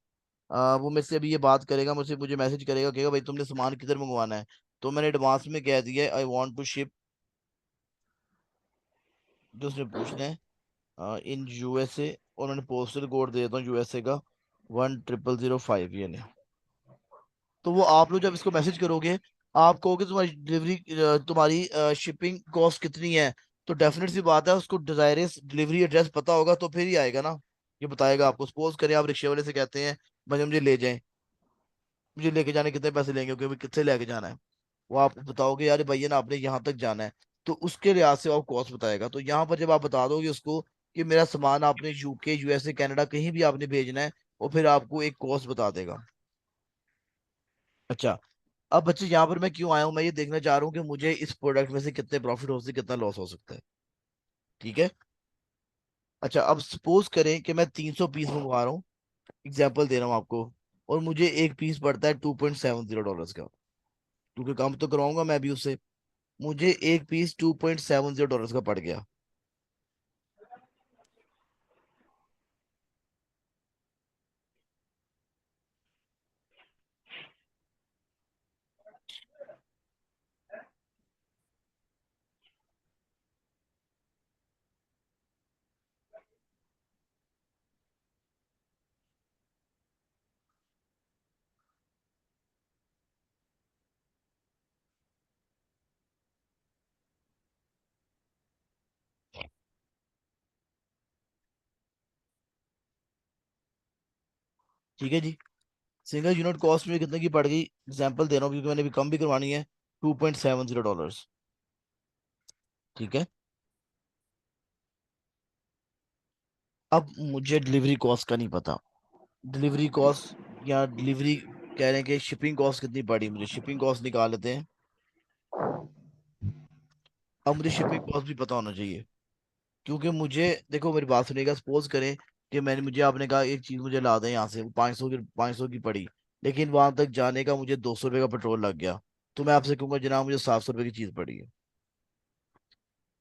वो मेरे से अभी ये बात करेगा, मुझसे मुझे मैसेज करेगा, कहेगा भाई तुमने सामान किधर मंगवाना है। तो मैंने एडवांस में कह दिया आई वांट टू शिप, जो उसने पूछना है इन यूएसए, और मैंने पोस्टल कोड दे देता हूँ यूएसए का 10005, ये नहीं। तो वो आप लोग जब इसको मैसेज करोगे, आप कहोगे तुम्हारी डिलीवरी, तुम्हारी शिपिंग कॉस्ट कितनी है, तो डेफिनेट सी बात है उसको डिजायरस डिलीवरी एड्रेस पता होगा, तो फिर ही आएगा ना, ये बताएगा आपको। सपोज करें आप रिक्शे वाले से कहते हैं भाई मुझे ले जाएं, मुझे लेके जाने कितने पैसे लेंगे, क्योंकि कितने लेके जाना है, वो आप बताओगे यार भैया ना आपने यहाँ तक जाना है, तो उसके लिहाज से वो आपको कॉस्ट बताएगा। तो यहाँ पर जब आप बता दोगे उसको कि मेरा सामान आपने यूके यूएसए कनाडा कहीं भी आपने भेजना है, और फिर आपको एक कॉस्ट बता देगा। अच्छा, अब बच्चे यहाँ पर मैं क्यों आया हूँ, मैं ये देखना चाह रहा हूँ कि मुझे इस प्रोडक्ट में से कितने प्रॉफिट हो सकते, कितना लॉस हो सकता है। ठीक है, अच्छा अब सपोज करें कि मैं 300 पीस मंगवा रहा हूँ, एग्जाम्पल दे रहा हूँ आपको। और मुझे एक पीस पड़ता है $2.70 का, क्योंकि काम तो करवाऊंगा मैं भी उससे। मुझे एक पीस $2.70 का पड़ गया। ठीक है जी। सिंगल यूनिट कॉस्ट में कितने की पड़ गई, एग्जाम्पल दे रहा हूँ क्योंकि मैंने भी कम भी करवानी है। $2.70। ठीक है। अब मुझे डिलीवरी कॉस्ट का नहीं पता। डिलीवरी कॉस्ट या डिलीवरी कह रहे हैं कि शिपिंग कॉस्ट कितनी पड़ी, मुझे शिपिंग कॉस्ट निकाल लेते हैं। अब मुझे शिपिंग कॉस्ट भी पता होना चाहिए, क्योंकि मुझे देखो मेरी बात सुनिएगा, सपोज करें कि मैंने मुझे आपने कहा एक चीज मुझे ला दें यहाँ से, 500 की पड़ी, लेकिन वहां तक जाने का मुझे $200 का पेट्रोल लग गया, तो मैं आपसे कहूंगा जनाब मुझे $700 की चीज पड़ी है।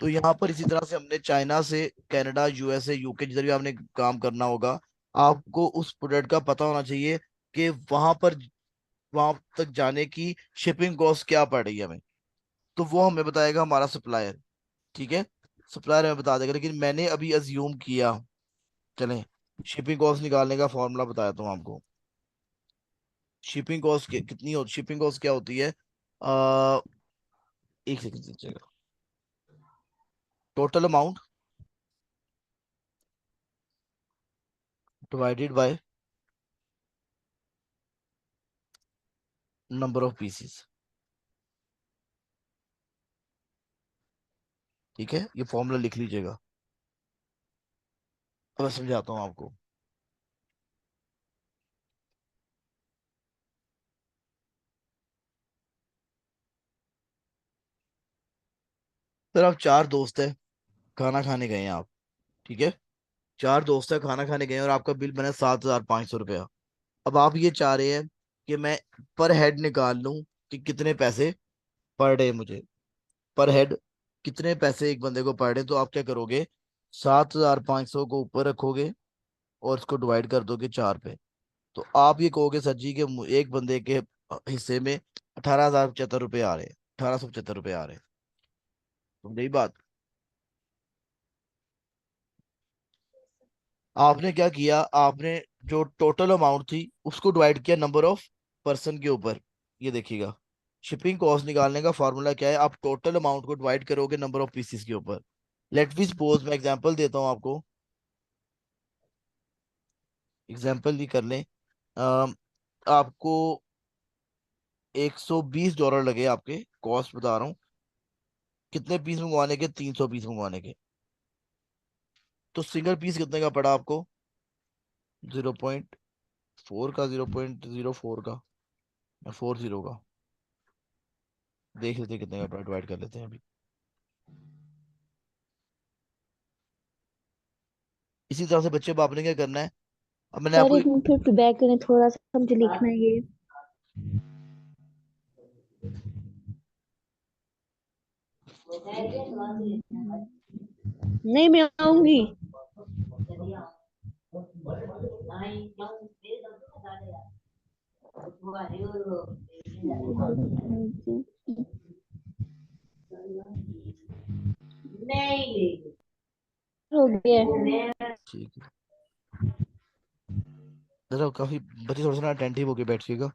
तो यहाँ पर इसी तरह से हमने चाइना से कनाडा, यूएसए, यूके जिधर भी आपने काम करना होगा, आपको उस प्रोडक्ट का पता होना चाहिए कि वहां तक जाने की शिपिंग कॉस्ट क्या पड़ रही है हमें। तो वो हमें बताएगा हमारा सप्लायर। ठीक है। सप्लायर हमें बता देगा, लेकिन मैंने अभी अज्यूम किया। चलें, शिपिंग कॉस्ट निकालने का फॉर्मूला बताया हूँ आपको। शिपिंग कॉस्ट कितनी होती, शिपिंग कॉस्ट क्या होती है? आ, एक सेकंड दीजिएगा। Total amount divided by number of pieces. ठीक है, ये फॉर्मूला लिख लीजिएगा। अब मैं समझाता हूँ आपको। सर आप चार दोस्त हैं, खाना खाने गए हैं आप। ठीक है। चार दोस्त हैं, खाना खाने गए हैं, और आपका बिल बना 7,500 रुपया। अब आप ये चाह रहे हैं कि मैं पर हेड निकाल लूं कि कितने पैसे पर डे मुझे, पर हेड कितने पैसे एक बंदे को पर डे। तो आप क्या करोगे, 7,500 को ऊपर रखोगे और इसको डिवाइड कर दोगे चार पे। तो आप ये कहोगे सर जी कि एक बंदे के हिस्से में 18,075 आ रहे हैं, 1875 आ रहे हैं। समझे यही बात? आपने क्या किया, आपने जो टोटल अमाउंट थी उसको डिवाइड किया नंबर ऑफ पर्सन के ऊपर। ये देखिएगा, शिपिंग कॉस्ट निकालने का फॉर्मूला क्या है, आप टोटल अमाउंट को डिवाइड करोगे नंबर ऑफ पीसेस के ऊपर। लेट मी सपोज, मैं एग्जांपल देता हूँ आपको, एग्जांपल ही कर लें। आपको $120 लगे, आपके कॉस्ट बता रहा हूँ, कितने पीस मंगवाने के, 300 पीस मंगवाने के। तो सिंगल पीस कितने का पड़ा आपको? 0.4 का, 0.04 का, या 40 का, देख लेते हैं कितने का पड़ा, डिवाइड कर लेते हैं अभी। इसी तरह से बच्चे अब आपने क्या करना है, अब मैंने सर आपको एक मिनट फिर बैक करें, थोड़ा सा मुझे लिखना है ये। नहीं मैं आऊंगी। हो गया। ठीक है, जरा काफी बच्चे थोड़ा सा ना अटेंटिव होके बैठिएगा,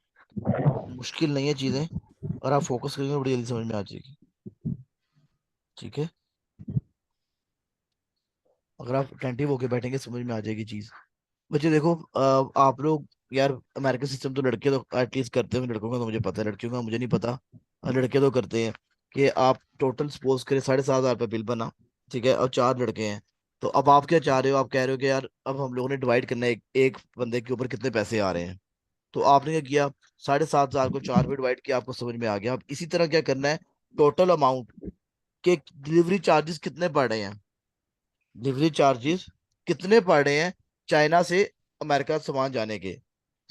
मुश्किल नहीं है चीजें, और आप फोकस करेंगे तो बड़ी जल्दी समझ में आ जाएगी। ठीक है, अगर आप अटेंटिव होके बैठेंगे समझ में आ जाएगी चीज। बच्चे देखो, आप लोग यार, अमेरिकन सिस्टम तो लड़के तो एटलीस्ट करते हैं, लड़कों का तो मुझे पता है, लड़कियों का मुझे नहीं पता। लड़के तो करते हैं कि आप टोटल सपोज करें 7,500 बिल बना, ठीक है, और चार लड़के हैं। तो अब आप क्या चाह रहे हो, आप कह रहे हो कि यार अब हम लोगों ने डिवाइड करना है, एक बंदे के ऊपर कितने पैसे आ रहे हैं। तो आपने क्या किया, 7,500 को चार पे डिवाइड किया, आपको समझ में आ गया। अब इसी तरह क्या करना है, टोटल अमाउंट के डिलीवरी चार्जेस कितने पड़ रहे हैं, डिलीवरी चार्जेस कितने पड़ रहे हैं चाइना से अमेरिका सामान जाने के।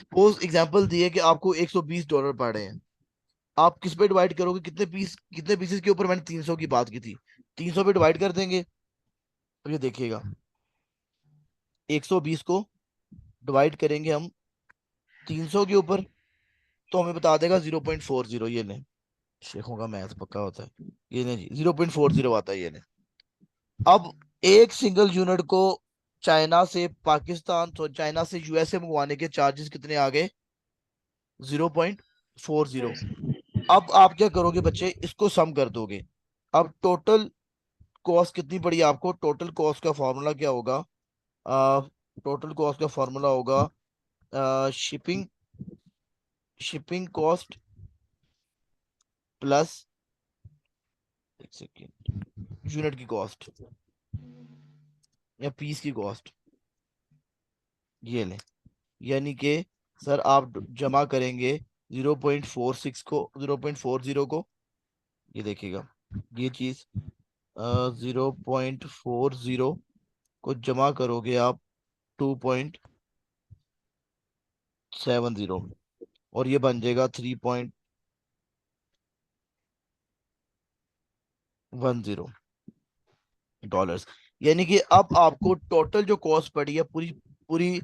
सपोज एग्जांपल दिए कि आपको $120 पड़े हैं, आप किस पे डिवाइड करोगे, कितने पीसेस के ऊपर, मैंने 300 की बात की थी, 300 पे डिवाइड कर देंगे। अब ये देखिएगा, 120 को डिवाइड करेंगे हम 300 के ऊपर, तो हमें बता देगा 0.40। ये ले, शेखों का मैथ पक्का होता है। ये नहीं जी, 0.40 आता है, ये ले। अब एक सिंगल यूनिट को चाइना से पाकिस्तान, तो चाइना से यूएसए मंगवाने के चार्जेस कितने आ गए, 0.40। अब आप क्या करोगे बच्चे, इसको सम कर दोगे। अब टोटल कॉस्ट कितनी पड़ी आपको, टोटल कॉस्ट का फॉर्मूला क्या होगा, टोटल कॉस्ट का फॉर्मूला होगा शिपिंग शिपिंग कॉस्ट प्लस, एक सेकेंड, यूनिट की कॉस्ट या पीस की कॉस्ट। ये ले, यानी कि सर आप जमा करेंगे 0.40 को, ये देखिएगा, ये चीज 0.40 को जमा करोगे आप 2.70 में, और ये बन जाएगा $3.10। यानी कि अब आपको टोटल जो कॉस्ट पड़ी है, पूरी पूरी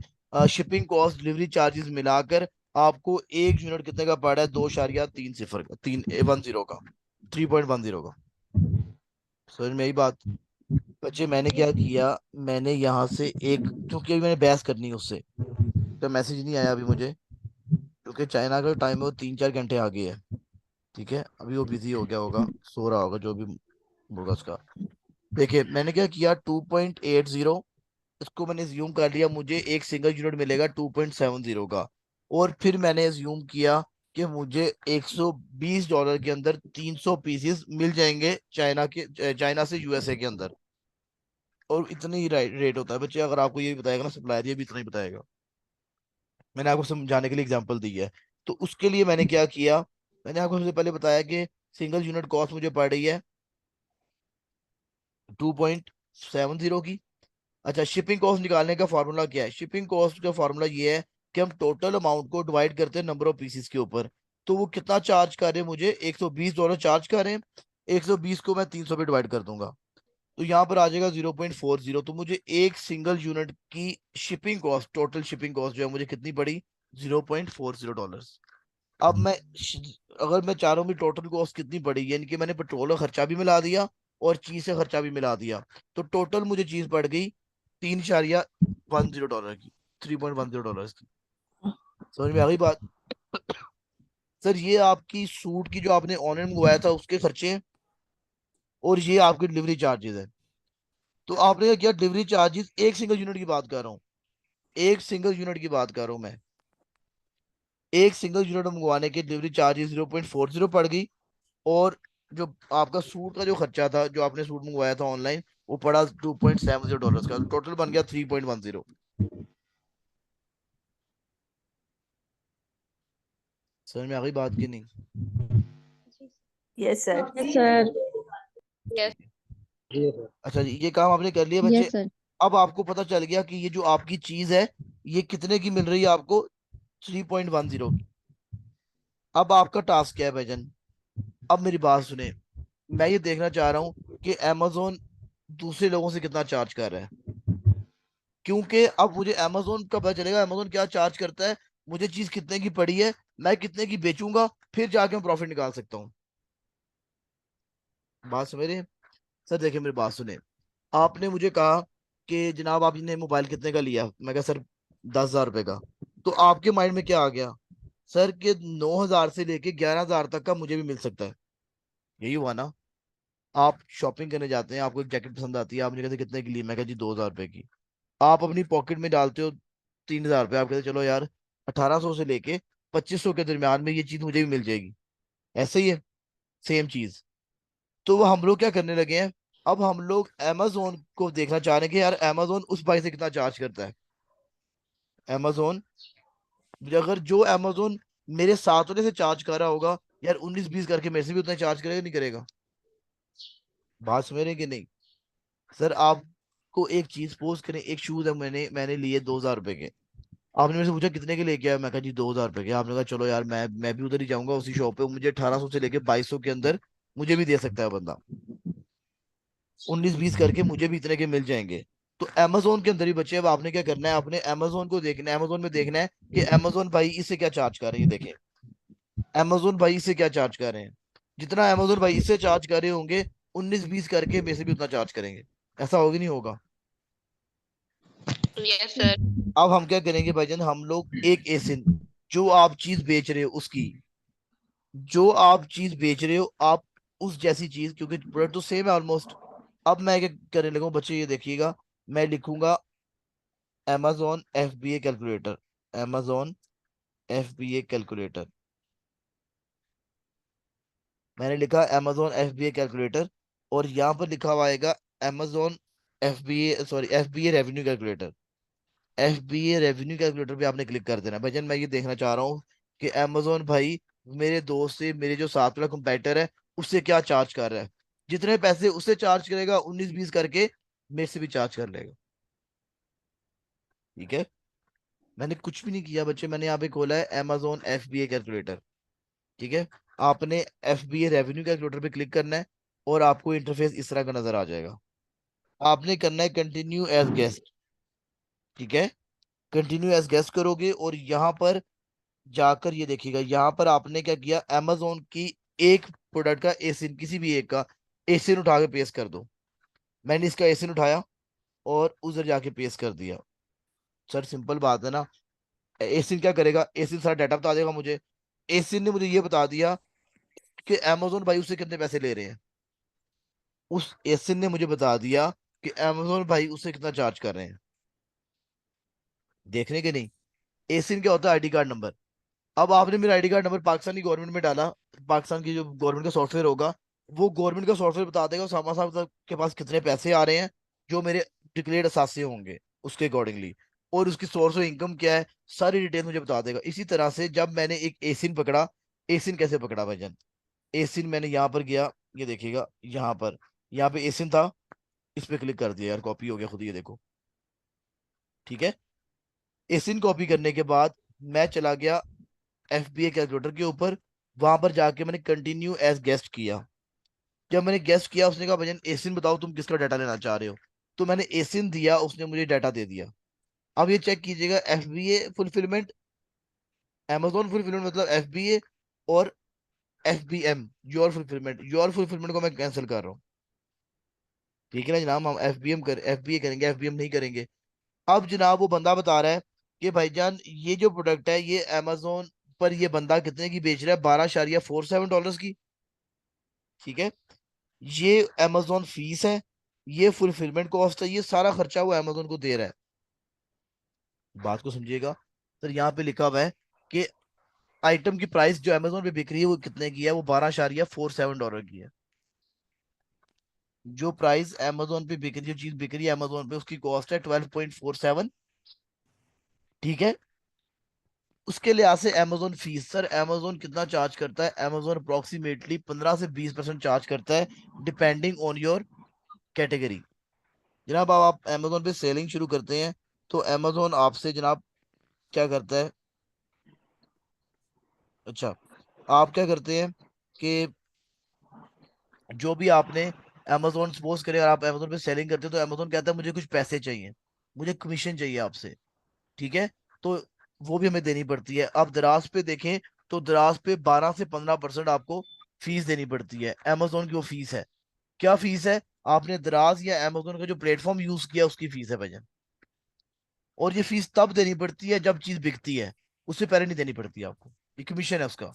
शिपिंग कॉस्ट, डिलीवरी चार्जेस मिलाकर, आपको एक यूनिट कितने का पड़ा है, 2.3 का, 3.10 का, 3.10 का। समझ में आई बात। बच्चे मैंने क्या किया, मैंने यहाँ से एक, क्योंकि अभी मैंने बहस करनी है उससे, तो मैसेज नहीं आया अभी मुझे, क्योंकि चाइना का टाइम है वो 3-4 घंटे आगे है। ठीक है, अभी वो बिजी हो गया होगा, सो रहा होगा, जो भी होगा उसका। देखिए मैंने क्या किया, 2.80, इसको मैंने ज्यूम कर लिया, मुझे एक सिंगल यूनिट मिलेगा 2.70 का। और फिर मैंने ज्यूम किया कि मुझे $120 के अंदर 300 पीसेस मिल जाएंगे, चाइना से यूएसए के अंदर। और इतने ही रेट होता है बच्चे, अगर आपको ये भी बताएगा ना सप्लायर, ये भी इतना ही बताएगा। मैंने आपको समझाने के लिए एग्जांपल दी है। तो उसके लिए मैंने क्या किया, मैंने आपको सबसे पहले बताया कि सिंगल यूनिट कॉस्ट मुझे पड़ रही है 2.70 की। अच्छा, शिपिंग कॉस्ट निकालने का फॉर्मूला क्या है, शिपिंग कॉस्ट का फॉर्मूला ये है कि हम टोटल अमाउंट को डिवाइड करते हैं नंबर ऑफ पीसेस के ऊपर। तो वो कितना चार्ज कर रहे हैं मुझे, $120 चार्ज कर रहे हैं, 120 को मैं 300 पे डिवाइड कर दूंगा, तो यहाँ पर आ जाएगा 0.40। तो मुझे एक सिंगल यूनिट की shipping cost, total shipping cost जो है मुझे कितनी पड़ी, $0.40। अब अगर मैं चारों में टोटल कॉस्ट कितनी पड़ी, यानी कि मैंने पेट्रोल का खर्चा भी मिला दिया और चीज का खर्चा भी मिला दिया, तो टोटल मुझे चीज पड़ गई $3.10 की, $3.10 की। समझ में आ गई बात। सर ये आपकी सूट की जो आपने ऑनलाइन मंगवाया था उसके खर्चे हैं, और ये आपके डिलीवरी चार्जेस है। तो आपने क्या किया, डिलीवरी चार्जेस, एक सिंगल यूनिट की बात कर रहा हूँ, एक सिंगल यूनिट की बात कर रहा हूँ मैं, एक सिंगल यूनिट मंगवाने के डिलीवरी चार्जेस 0.40 पड़ गई। और जो आपका सूट का जो खर्चा था, जो आपने सूट मंगवाया था ऑनलाइन, वो पड़ा $2.70 का, टोटल बन गया 3.10। समझ में आ गई बात की नहीं। जी yes sir. Yes sir. Yes. जी सर। अच्छा जी, ये काम आपने कर लिया बच्चे। Yes sir. अब आपको पता चल गया कि ये जो आपकी चीज है, ये कितने की मिल रही है आपको, 3.10 की। अब आपका टास्क क्या है भाईजान, अब मेरी बात सुने, मैं ये देखना चाह रहा हूँ कि अमेजोन दूसरे लोगों से कितना चार्ज कर रहा है। क्योंकि अब मुझे अमेजोन का पता चलेगा, अमेजोन क्या चार्ज करता है, मुझे चीज कितने की पड़ी है, मैं कितने की बेचूंगा, फिर जाके मैं प्रॉफिट निकाल सकता हूँ। बात समझ रहे हैं? सर देखिए मेरी बात सुने, आपने मुझे कहा कि जनाब आपने मोबाइल कितने का लिया, मैं कहा सर 10,000 रुपए का। तो आपके माइंड में क्या आ गया, सर कि 9,000 से लेके 11,000 तक का मुझे भी मिल सकता है। यही हुआ ना। आप शॉपिंग करने जाते हैं, आपको एक जैकेट पसंद आती है, आपने कहते कितने की ली, मैं कहा जी 2,000 रुपए की। आप अपनी पॉकेट में डालते हो 3,000 रुपये, आप कहते चलो यार 1,800 से लेके 2,500 के दरमियान में ये चीज मुझे भी मिल जाएगी। ऐसे ही है, सेम चीज। तो वो हम लोग क्या करने लगे हैं, अब हम लोग amazon को देखना चाह रहे हैं कि यार amazon उस भाई से कितना चार्ज करता है। amazon, अगर जो amazon मेरे 7 वाले से चार्ज कर रहा होगा, यार 19-20 करके मेरे से भी उतना चार्ज करेगा नहीं करेगा। बात समझ रहे हैं कि नहीं। सर आपको एक चीज, पोस्ट करें, एक शूज है, मैंने लिए 2,000 रुपए के, आपने मेरे से पूछा कितने के लेके आया, मैं कहा जी 2,000 रुपए के। आपने कहा चलो यार मैं भी उधर ही जाऊंगा उसी शॉप पे, मुझे 1800 से लेके 2200 के अंदर मुझे भी दे सकता है बंदा, 19-20 करके मुझे भी इतने के मिल जाएंगे। तो अमेजोन के अंदर ही बच्चे, अब आपने क्या करना है, आपने अमेजोन को देखना है, अमेजोन में देखना है कि अमेजोन भाई इससे क्या चार्ज कर रहे हैं, ये देखें अमेजोन भाई इससे क्या चार्ज कर रहे हैं। जितना अमेजोन भाई इससे चार्ज कर रहे होंगे, 19-20 करके में से भी उतना चार्ज करेंगे। ऐसा होगा नहीं होगा? Yes sir. अब हम क्या करेंगे भाईजान, हम लोग एक एसिन, जो आप चीज बेच रहे हो उसकी, जो आप चीज बेच रहे हो आप उस जैसी चीज, क्योंकि प्रोडक्ट तो सेम है ऑलमोस्ट। अब मैं क्या करने लगा हूं, बच्चे ये देखिएगा, मैं लिखूंगा amazon FBA calculator, amazon FBA calculator. मैंने लिखा amazon FBA कैलकुलेटर, और यहाँ पर लिखा हुआ आएगा amazon FBA, sorry FBA revenue calculator. FBA revenue calculator पे आपने क्लिक कर देना भाईजान। मैं ये देखना चाह रहा हूँ कि amazon भाई मेरे दोस्त से, मेरे जो साथ वाला कंपेटिटर है उससे क्या चार्ज कर रहा है। जितने पैसे उससे चार्ज करेगा 19-20 करके मेरे से भी चार्ज कर लेगा। ठीक है, मैंने कुछ भी नहीं किया बच्चे, मैंने यहाँ पे खोला है amazon FBA कैलकुलेटर। ठीक है, आपने FBA रेवेन्यू कैलकुलेटर पे क्लिक करना है, और आपको इंटरफेस इस तरह का नजर आ जाएगा। आपने करना है कंटिन्यू एज गेस्ट। ठीक है, कंटिन्यू एज गेस्ट करोगे, और यहाँ पर जाकर ये देखिएगा, यहाँ पर आपने क्या किया, amazon की एक प्रोडक्ट का एसिन, किसी भी एक का एसिन उठा के पेस्ट कर दो। मैंने इसका एसिन उठाया और उधर जाके पेस्ट कर दिया। सर सिंपल बात है ना। एसिन क्या करेगा, एसिन सारा डाटा बता देगा मुझे। एसिन ने मुझे ये बता दिया कि amazon भाई उससे कितने पैसे ले रहे हैं। उस एसिन ने मुझे बता दिया कि amazon भाई उससे कितना चार्ज कर रहे हैं। देखने के नहीं, एसिन क्या होता है, आईडी कार्ड नंबर। अब आपने मेरा आईडी कार्ड नंबर पाकिस्तान की गवर्नमेंट में डाला, पाकिस्तान की जो गवर्नमेंट का सॉफ्टवेयर होगा, वो गवर्नमेंट का सॉफ्टवेयर बता देगा सामा साहब के पास कितने पैसे आ रहे हैं, जो मेरे डिक्लेयर्ड असासे होंगे उसके अकॉर्डिंगली, और उसकी सोर्स ऑफ इनकम क्या है, सारी डिटेल मुझे बता देगा। इसी तरह से जब मैंने एक एसिन पकड़ा, एसिन कैसे पकड़ा भाईजान, एसिन मैंने यहाँ पर गया, ये देखिएगा यहाँ पर, यहाँ पे एसिन था, इस पे क्लिक कर दिया यार, कॉपी हो गया खुद, ये देखो। ठीक है, एसिन कॉपी करने के बाद मैं चला गया FBA कैलकुलेटर के ऊपर, वहां पर जाके मैंने कंटिन्यू एज गेस्ट किया। जब मैंने गेस्ट किया, उसने कहा भजन एसिन बताओ तुम किसका डाटा लेना चाह रहे हो। तो मैंने एसिन दिया, उसने मुझे डाटा दे दिया। अब ये चेक कीजिएगा, FBA फुलफिलमेंट, Amazon फुलफिलमेंट मतलब FBA, और FBM योर फुलफिलमेंट को मैं कैंसिल कर रहा हूँ। ठीक है ना जनाब, हम FBA करेंगे, FBM नहीं करेंगे। अब जनाब वो बंदा बता रहा है कि भाईजान ये जो प्रोडक्ट है ये Amazon पर ये बंदा कितने की बेच रहा है, $12.47 की। ठीक है, ये Amazon फीस है, ये फुलफिलमेंट कॉस्ट है, ये सारा खर्चा वो Amazon को दे रहा है। बात को समझिएगा सर, यहाँ पे लिखा हुआ है कि आइटम की प्राइस जो Amazon पे बिक रही है वो कितने की है, वो $12.47 की है। जो प्राइस Amazon पे बिक रही है, जो चीज बिक रही है Amazon पे, उसकी कॉस्ट है 12.47। ठीक है, उसके लिहाज से Amazon फीस, सर Amazon कितना चार्ज करता है, Amazon अप्रोक्सीमेटली 15 से 20% चार्ज करता है, डिपेंडिंग ऑन योर कैटेगरी। जनाब अब आप Amazon पे सेलिंग शुरू करते हैं, तो Amazon आपसे जनाब क्या करता है, अच्छा आप क्या करते हैं कि जो भी आपने Amazon सपोज करें, अगर आप Amazon पे सेलिंग करते हैं, तो Amazon कहता है मुझे कुछ पैसे चाहिए, मुझे कमीशन चाहिए आपसे। ठीक है, तो वो भी हमें देनी पड़ती है। आप दराज पे देखें तो दराज पे 12 से 15% आपको फीस देनी पड़ती है, Amazon की वो फीस है। क्या फीस है, आपने दराज या Amazon का जो प्लेटफॉर्म यूज किया उसकी फीस है भैया। और ये फीस तब देनी पड़ती है जब चीज बिकती है, उससे पहले नहीं देनी पड़ती आपको, ये कमीशन है उसका।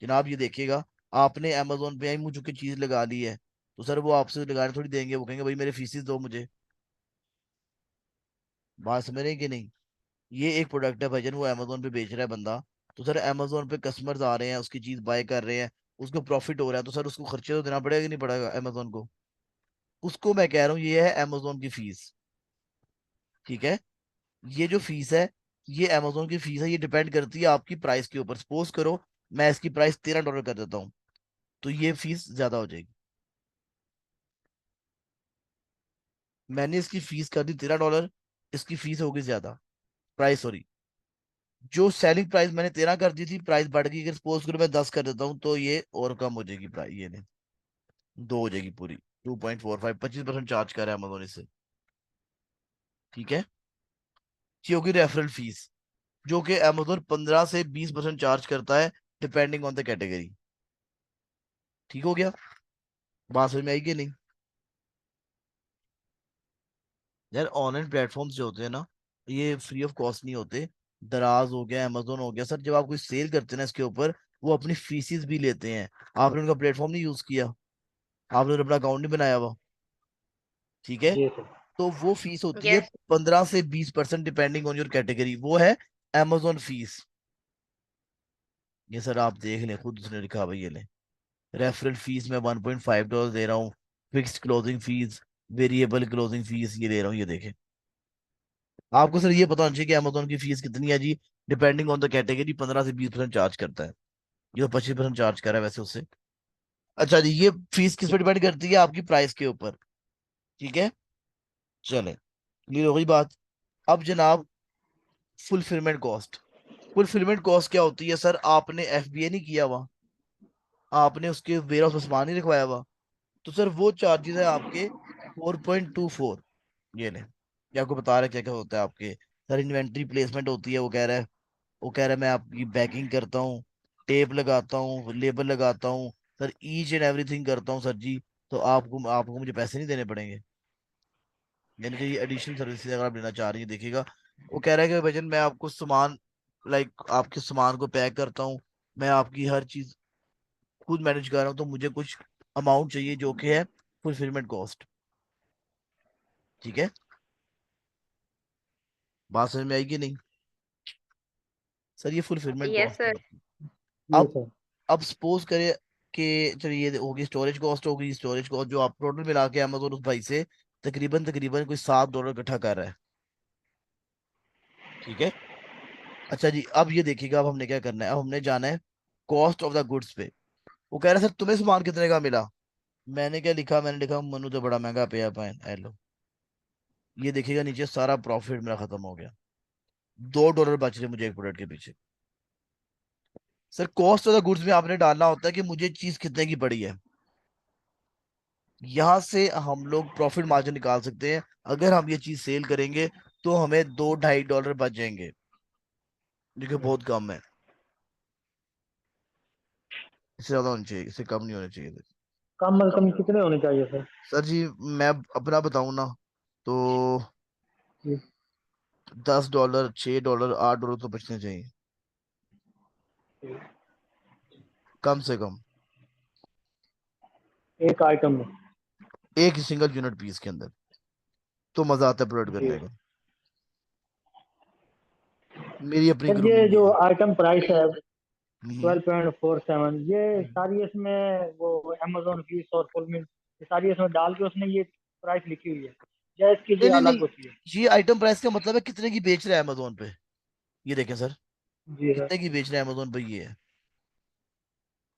जनाब ये देखिएगा, आपने Amazon पे आई मुझे की चीज लगा ली है, तो सर वो आपसे लगाने थोड़ी देंगे, वो कहेंगे भाई मेरे फीसिस दो मुझे। बात समझ रहे हैं कि नहीं? ये एक प्रोडक्ट है भाईजान, वो Amazon पे बेच रहा है बंदा, तो सर Amazon पे कस्टमर्स आ रहे हैं, उसकी चीज बाय कर रहे हैं, उसको प्रॉफिट हो रहा है, तो सर उसको खर्चे तो देना पड़ेगा कि नहीं पड़ेगा Amazon को? उसको मैं कह रहा हूँ ये है Amazon की फीस। ठीक है, ये जो फीस है, ये Amazon की फीस है, ये डिपेंड करती है आपकी प्राइस के ऊपर। सपोज करो मैं इसकी प्राइस $13 कर देता हूँ, तो ये फीस ज्यादा हो जाएगी। मैंने इसकी फीस कर दी $13, इसकी फीस होगी ज्यादा। प्राइस सॉरी, जो सेलिंग प्राइस मैंने 13 कर दी थी, प्राइस बढ़ गई, अगर सपोज करो मैं 10 कर देता हूँ तो ये और कम हो जाएगी प्राइस, ये नहीं, 2 हो जाएगी पूरी, 2.45, 25% चार्ज कर रहा है अमेजोन इससे। ठीक है, ये होगी रेफरल फीस, जो कि अमेजोन 15 से 20% चार्ज करता है डिपेंडिंग ऑन द कैटेगरी। ठीक हो गया, बात समझ में आएगी नहीं? यार ऑनलाइन प्लेटफॉर्म्स जो होते हैं ना, ये फ्री ऑफ कॉस्ट नहीं होते। दराज हो गया, अमेजोन हो गया, सर जब आप कोई सेल करते हैं ना इसके ऊपर, वो अपनी फीसिस भी लेते हैं। आपने उनका प्लेटफॉर्म नहीं यूज किया, आपने अपना अकाउंट नहीं बनाया हुआ, ठीक है, जी सर। तो वो फीस होती है यस। 15 से 20% डिपेंडिंग ऑन योर कैटेगरी, वो है अमेजोन फीस। ये सर आप देख लें, खुद उसने लिखा भाई, ये ले, रेफरल फीस मैं $1.5 दे रहा हूँ, fixed closing fees, variable closing fees ये दे रहा हूँ, ये देखें। आपको सर ये पता होना चाहिए कि अमेजोन की फीस कितनी है जी, डिपेंडिंग ऑन द कैटेगरी 15 से 20% चार्ज करता है। ये तो 25% चार्ज कर रहा है वैसे उससे। अच्छा जी, ये फीस किस पर डिपेंड करती है? आपकी प्राइस के ऊपर। ठीक है, चले, क्लियर हो गई बात। अब जनाब, फुलफिलमेंट कॉस्ट। फुलफिलमेंट कॉस्ट क्या होती है? सर आपने एफबीए नहीं किया हुआ, आपने उसके वेयर हाउस में सामान नहीं रखवाया हुआ, तो सर वो चार्जेस है आपके 4.24। ये ले, ये आपको बता रहा है क्या क्या होता है आपके। सर इन्वेंट्री प्लेसमेंट होती है, वो कह रहा है, वो कह रहा है मैं आपकी बैकिंग करता हूँ, टेप लगाता हूँ, लेबल लगाता हूँ, सर ईच एंड एवरीथिंग करता हूँ सर जी, तो आपको आपको मुझे पैसे नहीं देने पड़ेंगे। यानी कि ये एडिशनल सर्विसेज अगर आप लेना चाह रही है, देखिएगा, वो कह रहा है कि भजन मैं आपको सामान, लाइक आपके सामान को पैक करता हूँ, मैं आपकी हर चीज खुद मैनेज कर रहा हूँ, तो मुझे कुछ अमाउंट चाहिए जो कि है फुलफिलमेंट कॉस्ट। ठीक है, बात समझ में आएगी नहीं? सर ये फुलफिलमेंट यस कॉस्ट है सर। आपकी। जी अब सर। अब सपोज करें कि चलिए ये होगी स्टोरेज कॉस्ट, होगी स्टोरेज कॉस्ट जो आप टोटल मिला के अमेजोन उस भाई से तकरीबन तकरीबन कोई $7 इकट्ठा कर रहा है। ठीक है, अच्छा जी, अब ये देखिएगा, अब हमने क्या करना है, अब हमने जाना है कॉस्ट ऑफ द गुड्स पे। वो कह रहा है सर तुम्हें सामान कितने का मिला? मैंने क्या लिखा, मैंने लिखा मनु तो बड़ा महंगा पे पाए हेलो। ये देखिएगा नीचे सारा प्रॉफिट मेरा खत्म हो गया, $2 बच रहे मुझे एक प्रोडक्ट के पीछे। Sir cost of the goods में आपने डालना होता है कि मुझे चीज कितने की पड़ी है, यहां से हम लोग प्रॉफिट मार्जिन निकाल सकते हैं। अगर हम ये चीज सेल करेंगे तो हमें $2-2.5 बच जाएंगे, जो कि बहुत कम है। इससे ज्यादा होना चाहिए, इससे कम नहीं होना चाहिए। कम अज कम कितने होने चाहिए सर? सर जी मैं अपना बताऊं ना, तो जी। $10, $6, $8 तो बचने चाहिए, कम से कम, एक आइटम में? एक सिंगल यूनिट पीस के अंदर, तो मजा आता है प्रोडक्ट जी। करने का। मेरी अपनी सर ये कमी जो है। आइटम प्राइस है हम्म। 12.47, ये सारी इसमें वो अमेजोन फीस और फुलमिल ये सारी इसमें डाल के उसने ये प्राइस लिखी हुई है, या इसके नहीं लिए नहीं अलग नहीं, होती है? ये आइटम प्राइस का मतलब है कितने की बेच रहा है अमेजोन पे। ये देखें सर, जी सर। कितने की बेच रहा है अमेजोन पे, ये है।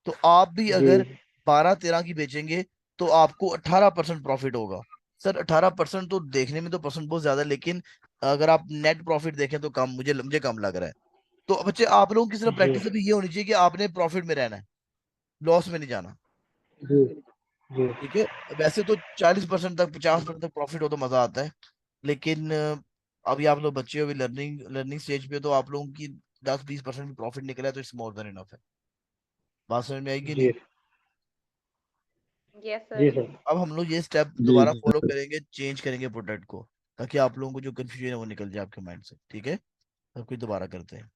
तो आप भी जी। अगर 12-13 की बेचेंगे तो आपको 18% प्रॉफिट होगा। सर 18% तो देखने में तो परसेंट बहुत ज्यादा है, लेकिन अगर आप नेट प्रॉफिट देखें तो कम, मुझे मुझे कम लग रहा है। तो बच्चे आप लोगों की सिर्फ जी। प्रैक्टिस अभी ये होनी चाहिए कि आपने प्रॉफिट में रहना है, लॉस में नहीं जाना। जी। जी। ठीक है, वैसे तो 40% तक 50% तक प्रॉफिट हो तो मजा आता है, लेकिन अभी आप लोग बच्चे हो, अभी लर्निंग लर्निंग स्टेज पे, तो आप लोगों की 10-20% भी प्रॉफिट निकला है तो इट्स मोर देन इनफ है। बात समझ में आएगी नहीं? जी। यस जी सर। सर। अब हम लोग ये स्टेप जी दोबारा जी फॉलो सर। करेंगे, चेंज करेंगे प्रोडक्ट को, ताकि आप लोगों को जो कंफ्यूजन है वो निकल जाए आपके माइंड से। ठीक है, सब कुछ दोबारा करते हैं।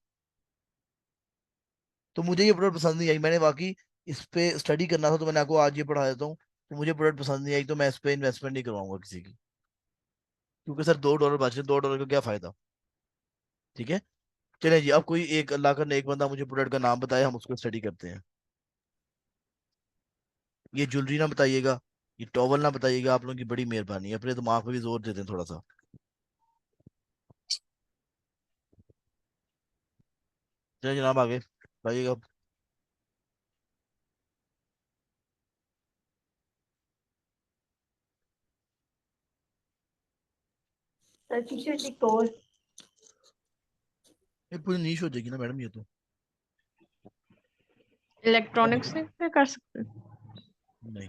तो मुझे ये प्रोडक्ट पसंद नहीं आई, मैंने वाकई इस पे स्टडी करना था, तो मैंने आपको आज ये पढ़ा देता हूँ। तो मुझे प्रोडक्ट पसंद नहीं आई तो मैं इस पे इन्वेस्टमेंट नहीं करवाऊंगा किसी की, क्योंकि सर $2 बच रहे, $2 का क्या फायदा। ठीक है, चलिए जी, अब कोई एक अल्लाह का नेक बंदा मुझे प्रोडक्ट का नाम बताए, हम उसको स्टडी करते हैं। ये ज्वेलरी ना बताइएगा, ये टॉवल ना बताइएगा, आप लोगों की बड़ी मेहरबानी है, अपने दिमाग पे भी जोर देते हैं थोड़ा सा। चलिए जनाब आगे बताइएगा। सर टीचर जी कोर्स। ये पूरी नीश हो जाएगी ना मैडम ये तो। इलेक्ट्रॉनिक्स में भी कर सकते हैं। नहीं।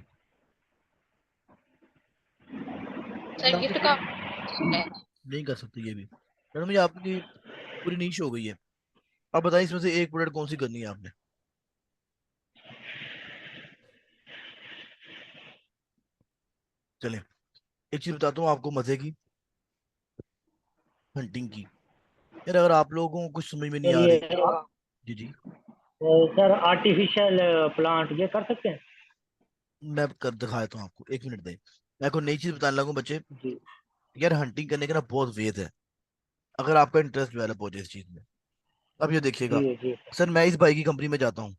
सर ये तो का नहीं कर सकते ये भी मैडम, ये आपकी पूरी नीश हो गई है। अब बताइए इसमें से एक प्रोडक्ट कौन सी करनी है आपने। चले, एक चीज बताता हूँ आपको मजे की, हंटिंग की। यार अगर आप लोगों को कुछ समझ में नहीं सर आ ये रही। जी जी। सर आर्टिफिशियल प्लांट ये कर सकते हैं? मैं कर दिखाता हूँ आपको, एक मिनट दें। मैं आपको नई चीज बताने लगूँ बच्चे। जी यार हंटिंग करने का ना बहुत वेद है, अगर आपका इंटरेस्ट डेवलप हो जाए इस चीज में। अब ये देखिएगा, जी जी सर मैं इस भाई की कंपनी में जाता हूँ,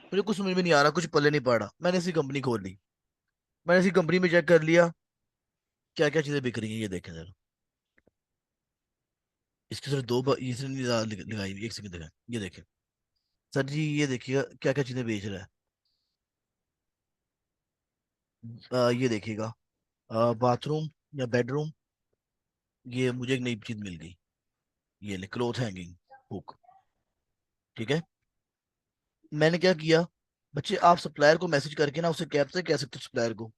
मुझे कुछ समझ में नहीं आ रहा, कुछ पल्ले नहीं पड़ रहा, मैंने ऐसी कंपनी खोल ली। मैंने ऐसी कंपनी में चेक कर लिया क्या क्या चीजें बिक रही हैं, ये देखें जरा। इसके सिर्फ इसने नहीं लगाई हुई, एक सेकंड दिखाएं, ये देखें। सर जी ये देखिएगा क्या क्या चीजें बेच रहा है। ये देखिएगा, बाथरूम या बेडरूम, ये मुझे एक नई चीज मिल गई। ये ले क्लोथ हैंगिंग हुक, ठीक है। मैंने क्या किया, बच्चे आप सप्लायर को मैसेज करके ना उसे कैब से कह सकते हो सप्लायर को।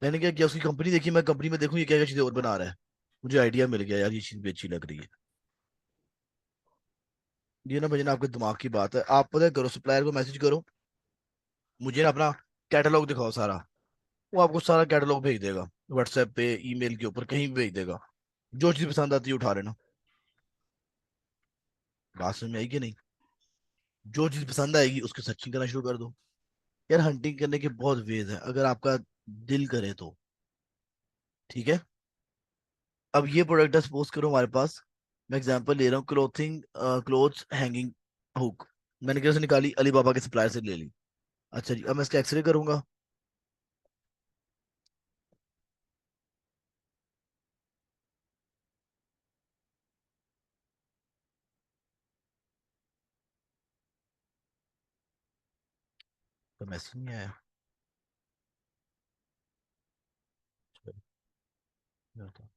मैंने क्या किया, उसकी कंपनी देखी, मैं कंपनी में देखूं ये क्या क्या चीजें और बना रहा है। मुझे आइडिया मिल गया यार ये चीज भी अच्छी लग रही है। ये ना भजन आपके दिमाग की बात है, आप पता है करो, सप्लायर को मैसेज करो, मुझे ना अपना कैटलॉग दिखाओ सारा। वो आपको सारा कैटलॉग भेज देगा, व्हाट्सएप पे, ईमेल के ऊपर, कहीं भी भेज देगा। जो चीज पसंद आती है उठा लेना। बात समझ में आई कि नहीं। जो चीज पसंद आएगी उसकी सर्चिंग करना शुरू कर दो। यार हंटिंग करने के बहुत वेज है, अगर आपका दिल करे तो, ठीक है। अब ये प्रोडक्ट है, सपोज करो हमारे पास, मैं एग्जांपल ले रहा हूँ, क्लोथ्स हैंगिंग हुक। मैंने कैसे निकाली, अलीबाबा के सप्लायर से ले ली। अच्छा जी, अब मैं इसका एक्सरे करूंगा। तो मैसेज नहीं आया। चलो, ये होता।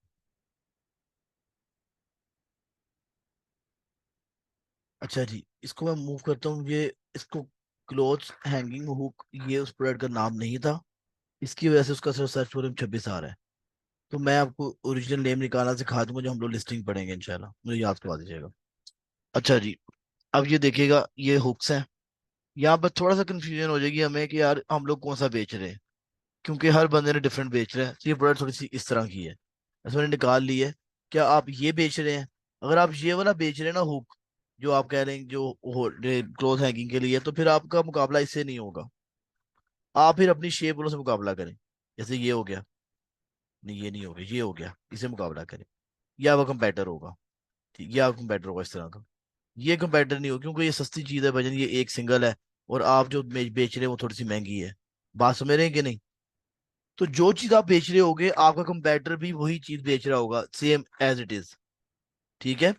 अच्छा जी, इसको मैं मूव करता हूँ, ये इसको क्लोथ्स हैंगिंग हुक, ये उस प्रोडक्ट का नाम नहीं था, इसकी वजह से उसका सर्च वॉल्यूम 26 आ रहा है। तो मैं आपको ओरिजिनल नेम निकालना सिखा दूंगा, जो हम लोग लिस्टिंग पढ़ेंगे इंशाल्लाह, मुझे याद करवा दीजिएगा। अच्छा जी, अब ये देखिएगा, ये हुक्स हैं। यहाँ पर थोड़ा सा कंफ्यूजन हो जाएगी हमें कि यार हम लोग कौन सा बेच रहे हैं, क्योंकि हर बंदे ने डिफरेंट बेच रहे हैं, तो ये प्रोडक्ट थोड़ी सी इस तरह की है। ऐसे मैंने निकाल ली है। क्या आप ये बेच रहे हैं? अगर आप ये वाला बेच रहे हैं ना हुक, जो आप कह रहे हैं जो क्लोथ हैंगिंग के लिए, तो फिर आपका मुकाबला इससे नहीं होगा। आप फिर अपनी शेप वालों से मुकाबला करें। जैसे ये हो गया, नहीं ये नहीं हो गया, ये हो गया, इसे मुकाबला करें। ये आपका कंपेटर होगा, ठीक, ये आपका कंपेटर होगा इस तरह का। ये कंपेटर नहीं हो, क्योंकि ये सस्ती चीज है भजन, ये एक सिंगल है, और आप जो बेच रहे हैं वो थोड़ी सी महंगी है। बात समझ रहे हैं कि नहीं। तो जो चीज आप बेच रहे होगे, आपका कंपेटर भी वही चीज बेच रहा होगा, सेम एज इट इज, ठीक है।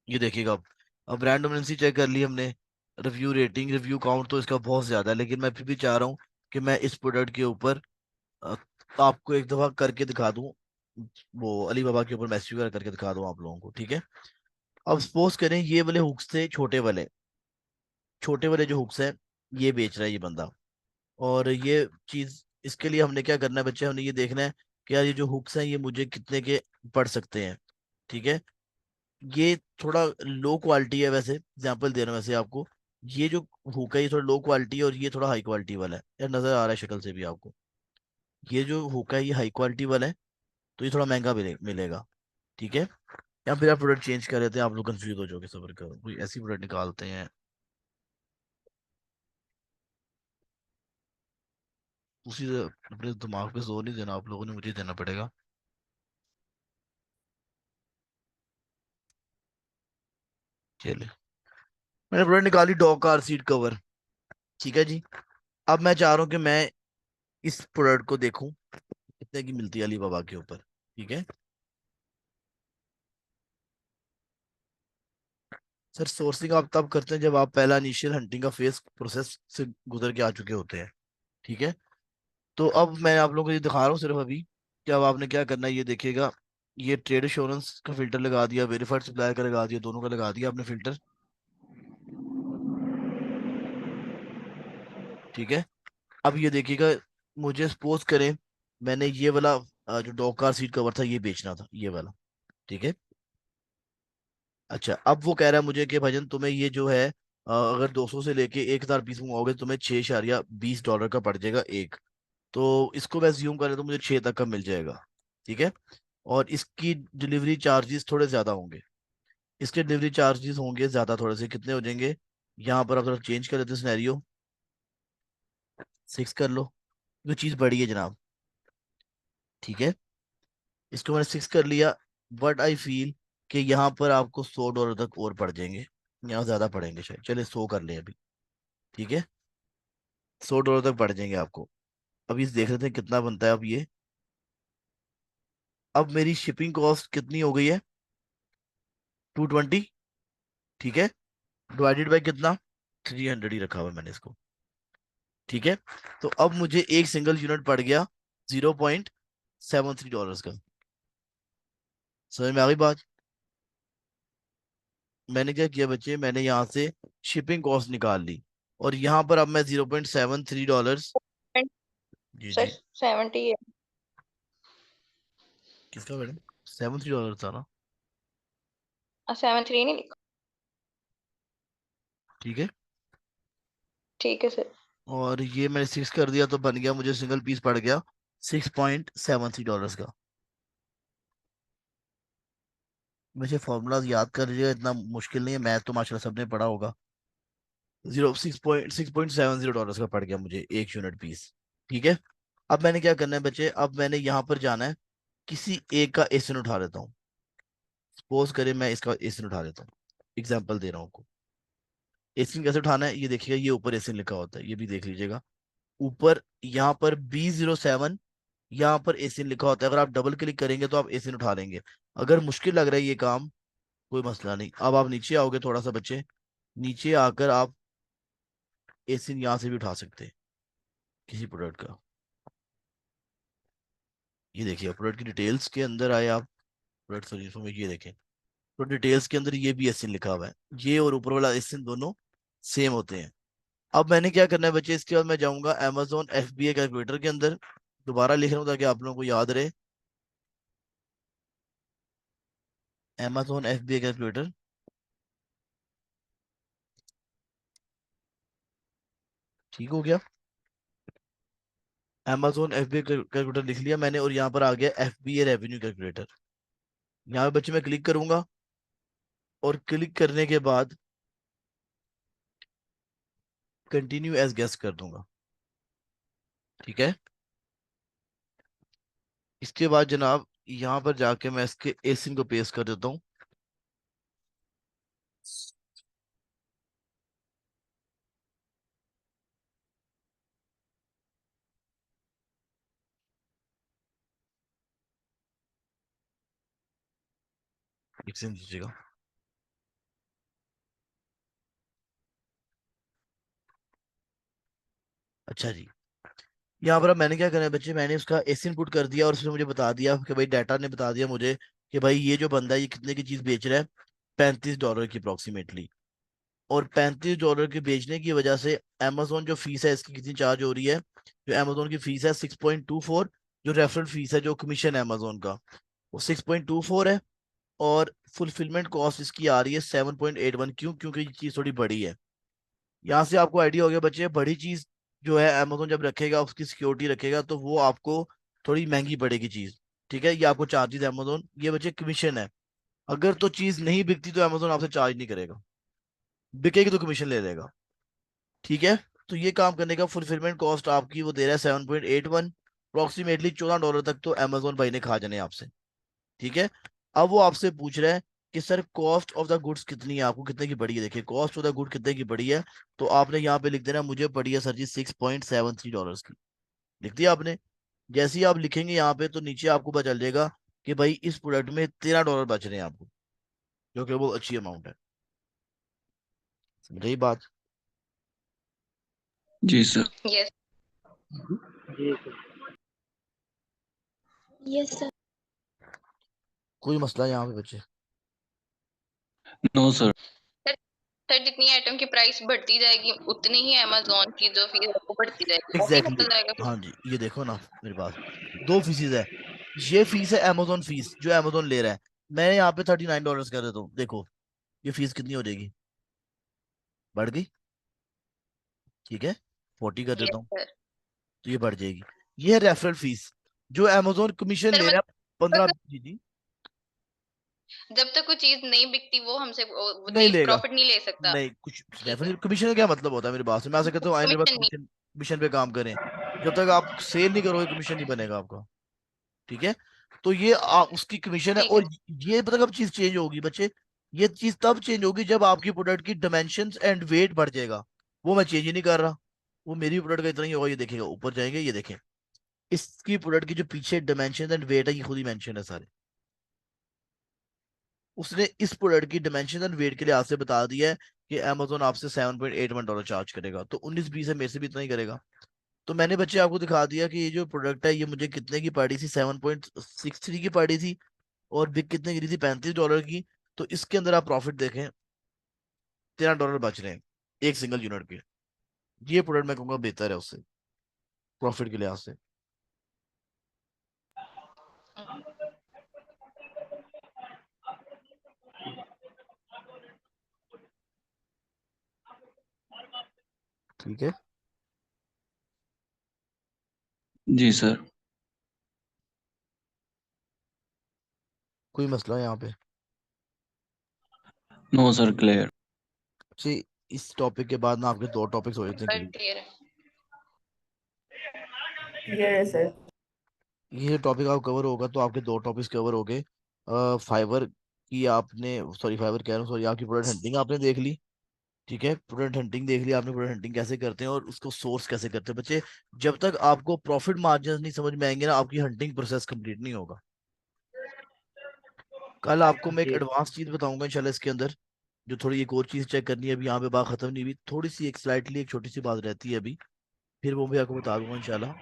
ये देखिएगा, अब ब्रांड डोमिनेंसी चेक कर ली हमने, रिव्यू रेटिंग, रिव्यू काउंट तो इसका बहुत ज्यादा है, लेकिन मैं फिर भी चाह रहा हूँ कि मैं इस प्रोडक्ट के ऊपर अ, आपको एक दफा करके दिखा दूं, वो अली बाबा के ऊपर मैसेज वगैरह करके दिखा दूं आप लोगों को, ठीक है। अब सपोज करें ये वाले हुक्स थे छोटे वाले, छोटे वाले जो हुक्स हैं, ये बेच रहा है ये बंदा। और ये चीज, इसके लिए हमने क्या करना है बच्चे, हमने ये देखना है कि यार ये जो हुक्स हैं ये मुझे कितने के पड़ सकते हैं, ठीक है। ये थोड़ा लो क्वालिटी है, वैसे एग्जांपल दे रहा हूँ वैसे आपको। ये जो हुक है ये थोड़ा लो क्वालिटी है, और ये थोड़ा हाई क्वालिटी वाला है, यार नजर आ रहा है शक्ल से भी आपको। ये जो हुक है ये हाई क्वालिटी वाला है, तो ये थोड़ा महंगा मिलेगा, ठीक है। या फिर आप प्रोडक्ट चेंज कर लेते हैं, आप लोग कंफ्यूज हो जाओगे, सबर करो, कोई ऐसी प्रोडक्ट निकालते हैं। अपने दिमाग पे जोर नहीं देना, आप लोगों ने मुझे देना पड़ेगा। चलिए, मैंने प्रोडक्ट निकाली, डॉग कार सीट कवर, ठीक है जी। अब मैं चाह रहा हूँ कि मैं इस प्रोडक्ट को देखूं कितने की मिलती है अलीबाबा के ऊपर, ठीक है। सर सोर्सिंग आप तब करते हैं जब आप पहला इनिशियल हंटिंग का फेस प्रोसेस से गुजर के आ चुके होते हैं, ठीक है। तो अब मैं आप लोगों को ये दिखा रहा हूँ सिर्फ अभी कि अब आपने क्या करना है, ये देखिएगा। ये ट्रेड एश्योरेंस का फिल्टर लगा दिया, वेरीफाइड सप्लायर का लगा दिया, दोनों का लगा दिया आपने फिल्टर। ठीक है। अब ये देखिएगा, मुझे सपोज करें मैंने ये वाला जो डॉग कार सीट कवर था ये बेचना था, ये वाला। ठीक है। अच्छा, अब वो कह रहा है मुझे कि भाईजान तुम्हें ये जो है अगर 200 से लेके 1000 पीस मंगवाओगे तो तुम्हें 6.20 डॉलर का पड़ जाएगा एक। तो इसको मैं ज्यूम करें तो मुझे 6 तक का मिल जाएगा। ठीक है। और इसकी डिलीवरी चार्जेस थोड़े ज्यादा होंगे, इसके डिलीवरी चार्जेस होंगे ज्यादा थोड़े से। कितने हो जाएंगे, यहाँ पर आप थोड़ा चेंज कर लेते हैं सिनेरियो, 6 कर लो, ये चीज बड़ी है जनाब। ठीक है। इसको मैंने 6 कर लिया। बट आई फील कि यहाँ पर आपको 100 डॉलर तक और पड़ जाएंगे, यहाँ ज्यादा पड़ेंगे शायद, चले 100 कर ले अभी। ठीक है। 100 डॉलर तक पड़ जाएंगे आपको। अभी देख लेते हैं कितना बनता है अब ये। अब मेरी शिपिंग कॉस्ट कितनी हो गई है, 220। ठीक है। डिवाइडेड बाय कितना, 300 ही रखा हुआ है मैंने इसको। ठीक है। तो अब मुझे एक सिंगल यूनिट पड़ गया 0.73 डॉलर्स का। समझ में आ गई बात। मैंने क्या किया बच्चे, मैंने यहाँ से शिपिंग कॉस्ट निकाल ली, और यहाँ पर अब मैं 0.73 डॉलर्स। जी सर जी। 70 है। किसका मैडम, 73 डॉलर था ना। 73 नहीं लिखा। ठीक है। ठीक है सर। और ये मैंने 6 कर दिया तो बन गया, मुझे सिंगल पीस पड़ गया 6.73 डॉलर्स का। मुझे फॉर्मूलाज याद कर लीजिएगा, इतना मुश्किल नहीं है, मैथ तो माशाल्लाह सबने पढ़ा होगा। 6.70 डॉलर्स का पड़ गया मुझे एक यूनिट पीस। ठीक है। अब मैंने क्या करना है बच्चे, अब मैंने यहाँ पर जाना है, किसी एक का एसिन उठा लेता हूँ। सपोज करें मैं इसका एसिन उठा लेता हूँ, एग्जाम्पल दे रहा हूँ आपको। एसिन कैसे उठाना है ये देखिएगा, ये ऊपर एसिन लिखा होता है, ये भी देख लीजिएगा। ऊपर यहाँ पर B07, यहाँ पर एसिन लिखा होता है, अगर आप डबल क्लिक करेंगे तो आप एसिन उठा लेंगे। अगर मुश्किल लग रहा है ये काम, कोई मसला नहीं। अब आप नीचे आओगे थोड़ा सा बच्चे, नीचे आकर आप एसिन यहाँ से भी उठा सकते हैं किसी प्रोडक्ट का। ये देखिए प्रोडक्ट की डिटेल्स के अंदर आए आप, प्रोडक्ट सॉरी इन्फॉर्मेशन, ये देखें तो डिटेल्स के अंदर ये भी एसिन लिखा हुआ है, ये और ऊपर वाला एसिन दोनों सेम होते हैं। अब मैंने क्या करना है बच्चे, इसके बाद मैं जाऊंगा Amazon FBA कैलकुलेटर के अंदर, दोबारा लिख रहा हूँ ताकि आप लोगों को याद रहे। Amazon FBA कैलकुलेटर, ठीक हो गया। Amazon FBA कैलकुलेटर लिख लिया मैंने, और यहाँ पर आ गया FBA रेवेन्यू कैलकुलेटर। यहाँ पे बच्चे मैं क्लिक करूंगा, और क्लिक करने के बाद कंटिन्यू एज गेस्ट कर दूंगा। ठीक है। इसके बाद जनाब यहाँ पर जाके मैं इसके एसिन को पेस्ट कर देता हूँ। एसिन दीजिएगा। अच्छा जी। यहाँ पर अब मैंने क्या करना है बच्चे, मैंने उसका एसिन पुट कर दिया, और उसने मुझे बता दिया कि भाई, डाटा ने बता दिया मुझे कि भाई ये जो बंदा है ये कितने की चीज बेच रहा है, 35 डॉलर की अप्रोक्सीमेटली। और 35 डॉलर के बेचने की वजह से अमेजोन जो फीस है इसकी कितनी चार्ज हो रही है, जो अमेजोन की फीस है 6.24, जो रेफरल फीस है जो कमीशन है अमेजोन का, वो 6.24 है। और फुलफिलमेंट कॉस्ट इसकी आ रही है 7.81। क्यों, क्योंकि ये चीज थोड़ी बड़ी है। यहाँ से आपको आइडिया हो गया बच्चे, बड़ी चीज जो है अमेजोन जब रखेगा, उसकी सिक्योरिटी रखेगा, तो वो आपको थोड़ी महंगी पड़ेगी चीज। ठीक है। ये आपको चार्जेस अमेजोन, ये बच्चे कमीशन है। अगर तो चीज नहीं बिकती तो अमेजोन आपसे चार्ज नहीं करेगा, बिकेगी तो कमीशन ले लेगा। ठीक है। तो ये काम करने का फुलफिलमेंट कॉस्ट आपकी वो दे रहा है 7.81, अप्रोक्सीमेटली 14 डॉलर तक तो अमेजोन भाई ने खा जाने हैं आपसे। ठीक है। अब वो आपसे पूछ रहा है कि sir cost of the goods कितनी है, आपको कितने की पड़ी है। देखिए कॉस्ट ऑफ द गुड कितने की पड़ी है, तो आपने यहाँ पे लिख देना मुझे पड़ी है सर जी 6.73 डॉलर्स की। लिख दिया आपने। जैसे ही आप लिखेंगे यहाँ पे तो नीचे आपको पता चल जाएगा कि भाई इस प्रोडक्ट में 13 डॉलर बच रहे हैं आपको, जो कि वो अच्छी अमाउंट है। समझ रही बात। जी सर। यस। जी सर। Yes sir. कोई मसला यहाँ पे बच्चे? No sir. सर जितनी आइटम की प्राइस बढ़ती जाएगी उतनी ही अमेजोन की जो फीस है वो बढ़ती जाएगी, वो भी एग्जैक्टली होता जाएगा फिर। हाँ जी, ये देखो ना मेरे पास दो फीसेज है। ये फीस है अमेजोन फीस जो अमेजोन ले रहा है, मैं यहाँ पे $39 कर देता हूँ। देखो ये फीस कितनी हो जाएगी, बढ़ गई। ठीक है, 40 कर यस देता हूँ सर। तो ये बढ़ जाएगी। ये है रेफरल फीस जो अमेजोन कमीशन सर ले रहा है, 15। जी जी, जब तक कोई चीज नहीं बिकती वो हमसे वो नहीं नहीं, लेगा। प्रॉफिट नहीं ले सकता। नहीं कुछ ठीक है, रेफरल कमीशन का क्या मतलब होता है मेरी बात से, मैं ऐसा कहता हूँ आए मेरे पास कमीशन नहीं। कमीशन कमीशन पे काम करें। जब तक आप सेल नहीं करोगे कमीशन नहीं बनेगा आपका। ठीक है, तो ये उसकी कमीशन है। ठीक है और ये पता कब चीज चेंज होगी बच्चे, ये चीज तब चेंज होगी जब आपकी प्रोडक्ट की डायमेंशंस एंड वेट बढ़ जाएगा। वो मैं चेंज ही नहीं कर रहा, वो मेरी प्रोडक्ट का इतना ही होगा। ये देखेगा ऊपर जाएंगे, ये देखें इसकी प्रोडक्ट की जो पीछे डायमेंशन एंड वेट है ये खुद ही मेंशन है सारे। उसने इस प्रोडक्ट की डायमेंशन एंड वेट के लिए आपसे बता दिया है कि अमेजोन आपसे $7.81 चार्ज करेगा, तो 19-20 है, मेरे से भी इतना ही करेगा। तो मैंने बच्चे आपको दिखा दिया कि ये जो प्रोडक्ट है ये मुझे कितने की पड़ी थी, 7.63 की पड़ी थी, और बिक कितने की रही थी, $35 की। तो इसके अंदर आप प्रॉफिट देखें, $13 बच रहे हैं एक सिंगल यूनिट के। ये प्रोडक्ट मैं कहूंगा बेहतर है उससे, प्रॉफिट के लिहाज से। ठीक है, जी सर। कोई मसला है यहाँ पे? No sir, clear. जी, इस टॉपिक के बाद ना आपके दो टॉपिक्स हो जाते हैं सर clear। क्लियर है। क्लियर है सर। ये टॉपिक आप कवर होगा तो आपके दो टॉपिक्स कवर हो गए। फाइबर की आपने, सॉरी फाइबर कह रहा हूँ, सॉरी, आपकी प्रोडक्ट हंटिंग आपने देख ली। ठीक है, प्रोडक्ट हंटिंग देख लिया आपने, प्रोडक्ट हंटिंग कैसे करते हैं और उसको सोर्स कैसे करते हैं बच्चे। जब तक आपको प्रॉफिट मार्जिन नहीं समझ में आएंगे ना, आपकी हंटिंग प्रोसेस कंप्लीट नहीं होगा। कल आपको मैं एक जी एडवांस चीज बताऊंगा इंशाल्लाह इसके अंदर, जो थोड़ी एक और चीज चेक करनी है। अभी यहाँ पे बात खत्म नहीं हुई, थोड़ी सी एक स्लाइटली एक छोटी सी बात रहती है अभी, फिर वो भी आपको बता दूंगा इंशाल्लाह।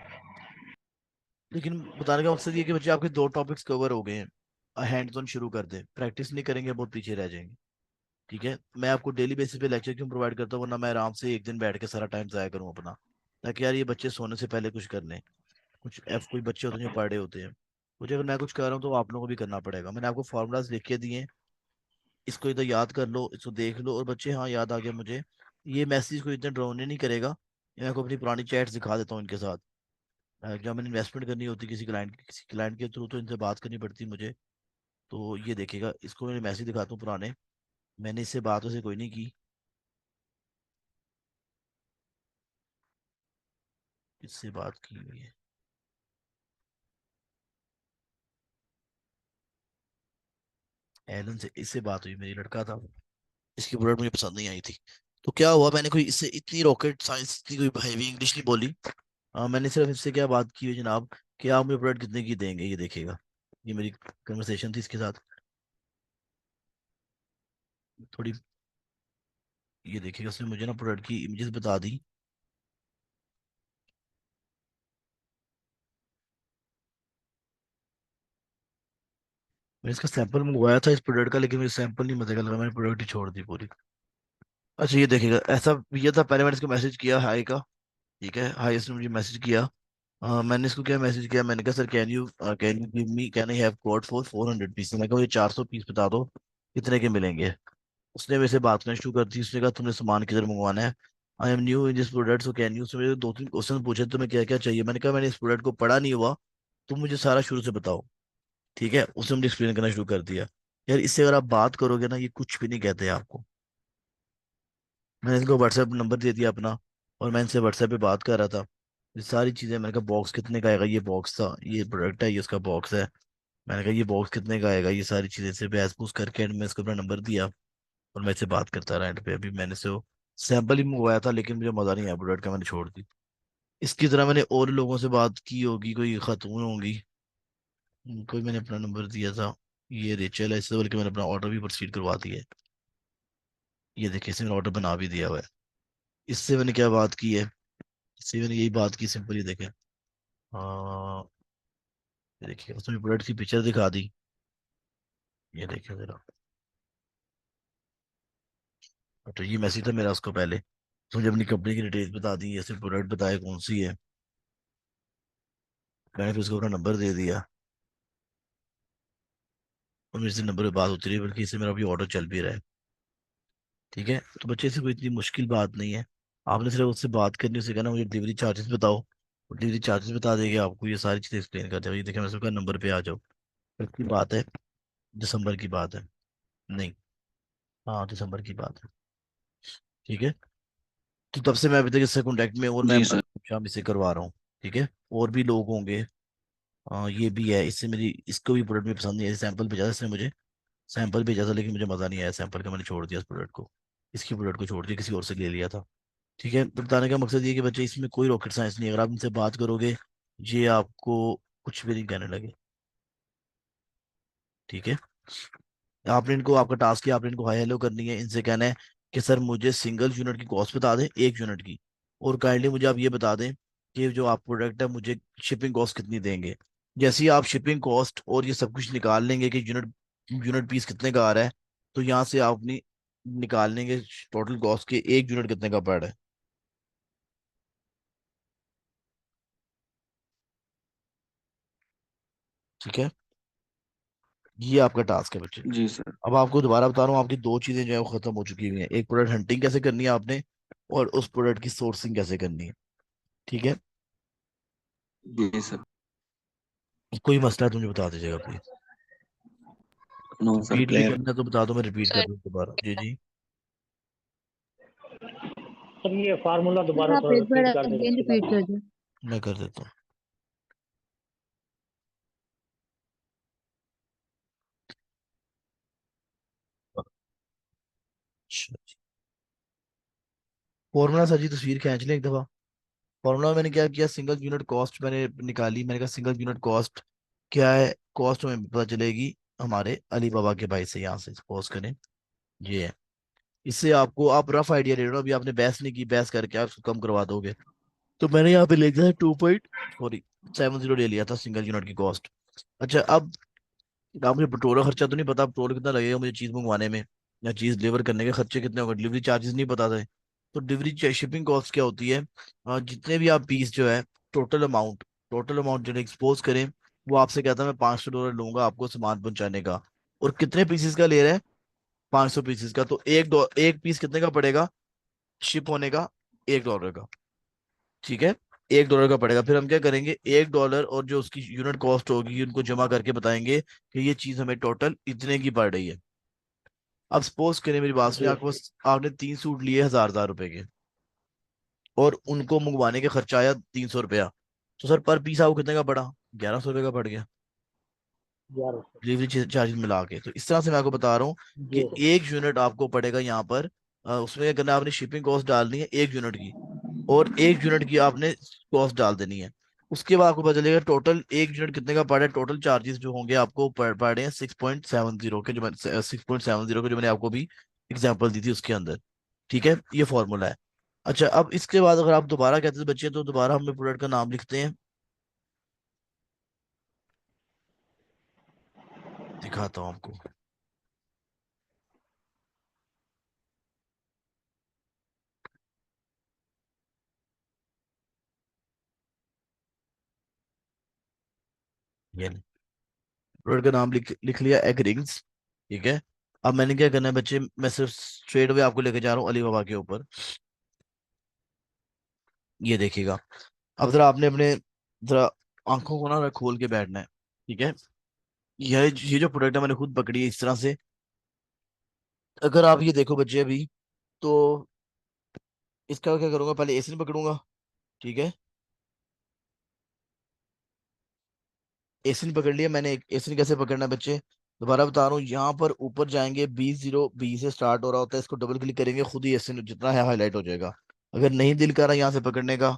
लेकिन बताने का मकसद ये है कि बच्चे आपके दो टॉपिक्स कवर हो गए हैं। हैंड्स ऑन शुरू कर दें, प्रैक्टिस नहीं करेंगे बहुत पीछे रह जाएंगे। ठीक है, मैं आपको डेली बेसिस पे लेक्चर क्यों प्रोवाइड करता हूँ, वरना मैं आराम से एक दिन बैठ के सारा टाइम जाया करूँ अपना, ताकि यार ये बच्चे सोने से पहले कुछ कर लें। कुछ एफ कोई बच्चे होते हैं जो पढ़े होते हैं, मुझे अगर मैं कुछ कर रहा हूँ तो आप लोगों को भी करना पड़ेगा। मैंने आपको फॉर्मूलाज लिख के दिए हैं, इसको इधर याद कर लो, इसको देख लो। और बच्चे हाँ याद आ गया मुझे, ये मैसेज को इतना ड्रोने नहीं करेगा। मैं आपको अपनी पुरानी चैट्स दिखा देता हूँ इनके साथ। जब मैंने इन्वेस्टमेंट करनी होती किसी क्लाइंट के थ्रू, तो इनसे बात करनी पड़ती मुझे। तो ये देखिएगा, इसको मैंने मैसेज दिखाता हूँ पुराने, मैंने इससे बात वैसे कोई नहीं की, इससे बात की हुई है एलन से, इससे बात हुई, मेरी लड़का था, इसकी प्रोडक्ट मुझे पसंद नहीं आई थी। तो क्या हुआ, मैंने कोई इससे इतनी रॉकेट साइंस की कोई हैवी इंग्लिश नहीं बोली। मैंने सिर्फ इससे क्या बात की है जनाब, कि आप मुझे प्रोडक्ट कितने की देंगे, ये देखिएगा। ये मेरी कन्वर्सेशन थी इसके साथ थोड़ी। ये देखिएगा, उसने मुझे ना प्रोडक्ट की इमेजेस बता दी। मैंने इसका सैंपल मंगवाया था इस प्रोडक्ट का, लेकिन मुझे सैंपल नहीं मिलेगा लगा, मैंने प्रोडक्ट ही छोड़ दी पूरी। अच्छा ये देखिएगा, ऐसा ये था, पहले मैंने इसको मैसेज किया हाई का। ठीक है, हाई इसने मुझे मैसेज किया। मैंने इसको क्या मैसेज किया, मैंने कहा sir can you give me, can I have code for 400 piece. मैं कहा ये 400 पीस बता दो कितने के मिलेंगे। उसने मेरे से बात करना शुरू कर दी, उसने कहा तुमने सामान किधर मंगवाना है, I am new in this product so can you. उसने मेरे दो तीन क्वेश्चन पूछे, तुम्हें क्या क्या चाहिए। मैंने कहा मैंने इस प्रोडक्ट को पढ़ा नहीं हुआ, तुम मुझे सारा शुरू से बताओ। ठीक है, उसने मुझे एक्सप्लेन करना शुरू कर दिया। यार इससे अगर आप बात करोगे ना, ये कुछ भी नहीं कहते आपको। मैंने इनको व्हाट्सएप नंबर दे दिया अपना, और मैं इनसे व्हाट्सएप पे बात कर रहा था। ये सारी चीजें, मैंने कहा बॉक्स कितने का आएगा, ये बॉक्स था, ये प्रोडक्ट है, ये उसका बॉक्स है। मैंने कहा ये बॉक्स कितने का आएगा, ये सारी चीजें से बहस बूस करके एंड में इसको अपना नंबर दिया, और मैं इससे बात करता रहा। एंड पे अभी मैंने से सैंपल ही मंगवाया था, लेकिन मुझे मजा नहीं आया प्रोडक्ट का, मैंने छोड़ दी। इसकी तरह मैंने और लोगों से बात की होगी, कोई खातून होंगी, कोई मैंने अपना नंबर दिया था। ये रेचल है, इससे बल्कि मैंने अपना ऑर्डर भी प्रोसीड करवा दिया है। ये देखिए, इसने ऑर्डर बना भी दिया हुआ है। इससे मैंने क्या बात की है, इससे मैंने यही बात की, सिंपल, ये देखें। हाँ, ये देखिए, उसने प्रोडक्ट की पिक्चर दिखा दी। ये देखिए जरा, तो ये मैसेज था मेरा उसको पहले। तो मुझे अपनी कंपनी की डिटेल्स बता दी, ऐसे प्रोडक्ट बताए कौन सी है, मैंने फिर उसको अपना नंबर दे दिया और मेरे से नंबर पे बात होती रही, बल्कि इससे मेरा अभी ऑर्डर चल भी रहा है। ठीक है, तो बच्चे से कोई इतनी मुश्किल बात नहीं है। आपने सिर्फ उससे बात करनी, उसे कहना मुझे डिलीवरी चार्जेस बताओ, वो डिलीवरी चार्जेस बता देगी आपको, ये सारी चीज़ें एक्सप्लेन कर देगा। ये देखिए मैंने उसका नंबर पे आ जाओ। कब की बात है? दिसंबर की बात है। नहीं, हाँ दिसंबर की बात है। ठीक है, तो तब से मैं अभी तक इससे कॉन्टेक्ट में हूँ और मैं जी सर। शाम इसे करवा रहा हूँ। ठीक है, और भी लोग होंगे। ये भी है, इससे मेरी इसको भी प्रोडक्ट में पसंद नहीं है, सैंपल भेजा था इसने मुझे, सैंपल भेजा था लेकिन मुझे मज़ा नहीं आया सैंपल का, मैंने छोड़ दिया इस प्रोडक्ट को, इसकी प्रोडक्ट को छोड़ दिया, किसी और से ले लिया था। ठीक है, तो बताने का मकसद ये है कि बच्चे इसमें कोई रॉकेट साइंस नहीं है, अगर आप इनसे बात करोगे ये आपको कुछ भी नहीं कहने लगे। ठीक है, आपने इनको, आपका टास्क है आपने इनको हाई हेलो करनी है, इनसे कहना है कि सर मुझे सिंगल यूनिट की कॉस्ट बता दें, 1 यूनिट की, और काइंडली मुझे आप ये बता दें कि जो आप प्रोडक्ट है मुझे शिपिंग कॉस्ट कितनी देंगे। जैसे ही आप शिपिंग कॉस्ट और ये सब कुछ निकाल लेंगे कि यूनिट यूनिट पीस कितने का आ रहा है, तो यहाँ से आप अपनी निकाल लेंगे टोटल कॉस्ट के 1 यूनिट कितने का पड़ रहा है। ठीक है, ये आपका टास्क है बच्चे। जी सर। अब आपको दोबारा बता रहा हूँ, आपकी दो चीजें जो है वो खत्म हो चुकी हुई हैं, एक प्रोडक्ट हंटिंग कैसे करनी है आपने, और उस प्रोडक्ट की सोर्सिंग कैसे करनी है। ठीक है, जी सर। कोई मसला है तो मुझे बता दीजिएगा प्लीज। नो सर, रिपीट भी क्लियर। करना है तो बता दो, मैं रिपीट कर सर दूँ दोबारा। जी जी, सर ये फार्मूला सर दोबारा आप थोड़ा एक बार रिपीट कर दें अगेन उसके बाद। रिपीट कर दो। मैं कर देता हूँ। अच्छा, फॉर्मूला सर जी तस्वीर खींच लें एक दफा। फॉर्मूला मैंने क्या किया, सिंगल यूनिट कॉस्ट मैंने निकाली, मैंने कहा सिंगल यूनिट कॉस्ट क्या है, कॉस्ट हमें पता चलेगी हमारे अली बाबा के भाई से, यहाँ से सपोज करें ये है। इससे आपको, आप रफ आइडिया ले रहे हो, अभी आपने बहस नहीं की, बहस करके आप उसको कम करवा दोगे। तो मैंने यहाँ पे ले लिया 2.70 ले लिया था सिंगल यूनिट की कॉस्ट। अच्छा, अब मुझे पेट्रोल का खर्चा तो नहीं पता, पेट्रोल कितना लगेगा मुझे चीज मंगवाने में, या चीज डिलीवर करने के खर्चे कितने होंगे, डिलीवरी चार्जेस नहीं पता थे। तो डिलीवरी शिपिंग कॉस्ट क्या होती है, जितने भी आप पीस जो है, टोटल अमाउंट जो एक्सपोज करें, वो आपसे कहता है मैं $500 लूंगा आपको सामान पहुंचाने का, और कितने पीसेस का ले रहे हैं, 500 पीसेस का, तो एक पीस कितने का पड़ेगा शिप होने का, $1 का। ठीक है, $1 का पड़ेगा। फिर हम क्या करेंगे, $1 और जो उसकी यूनिट कॉस्ट होगी उनको जमा करके बताएंगे कि ये चीज हमें टोटल इतने की पड़ रही है। अब सपोज करें, मेरी बात सुनिए, जी आपके पास आपने 3 सूट लिए 1000 रुपए के, और उनको मंगवाने का खर्चा आया ₹300, तो सर पर पीस आपको कितने का पड़ा, ₹1100 का पड़ गया, 1100। डिलीवरी चार्जेस मिला के। तो इस तरह से मैं आपको बता रहा हूँ कि जी 1 यूनिट आपको पड़ेगा यहाँ पर, उसमें क्या करना है, आपने शिपिंग कॉस्ट डालनी है 1 यूनिट की, और 1 यूनिट की आपने कॉस्ट डाल देनी है। उसके बाद आपको पता चलेगा टोटल 1 यूनिट कितने का पड़ा है, टोटल चार्जेस जो होंगे आपको पड़ रहे हैं 6.70 के, जो मैं 6.70 के, जो मैंने आपको भी एग्जांपल दी थी उसके अंदर। ठीक है, ये फॉर्मूला है। अच्छा, अब इसके बाद अगर आप दोबारा कहते थे बच्चे, तो दोबारा हम प्रोडक्ट का नाम लिखते हैं, दिखाता हूँ आपको। ये प्रोडक्ट का नाम लिख लिया, एग रिंग्स। ठीक है, अब मैंने क्या करना है बच्चे, मैं सिर्फ स्ट्रेट अवे आपको लेके जा रहा हूँ अली बाबा के ऊपर। ये देखिएगा, अब जरा आपने अपने जरा आंखों को ना खोल के बैठना है। ठीक है, ये जो प्रोडक्ट है मैंने खुद पकड़ी है इस तरह से। अगर आप ये देखो बच्चे अभी, तो इसका क्या करूंगा, पहले एसिन पकड़ूंगा। ठीक है, एसिन पकड़ लिया मैंने। एसिन कैसे पकड़ना है बच्चे, दोबारा बता रहा हूँ, यहाँ पर ऊपर जाएंगे, B0B से स्टार्ट हो रहा होता है, इसको डबल क्लिक करेंगे, खुद ही एसिन जितना है हाईलाइट हो जाएगा। अगर नहीं दिल कर रहा यहाँ से पकड़ने का,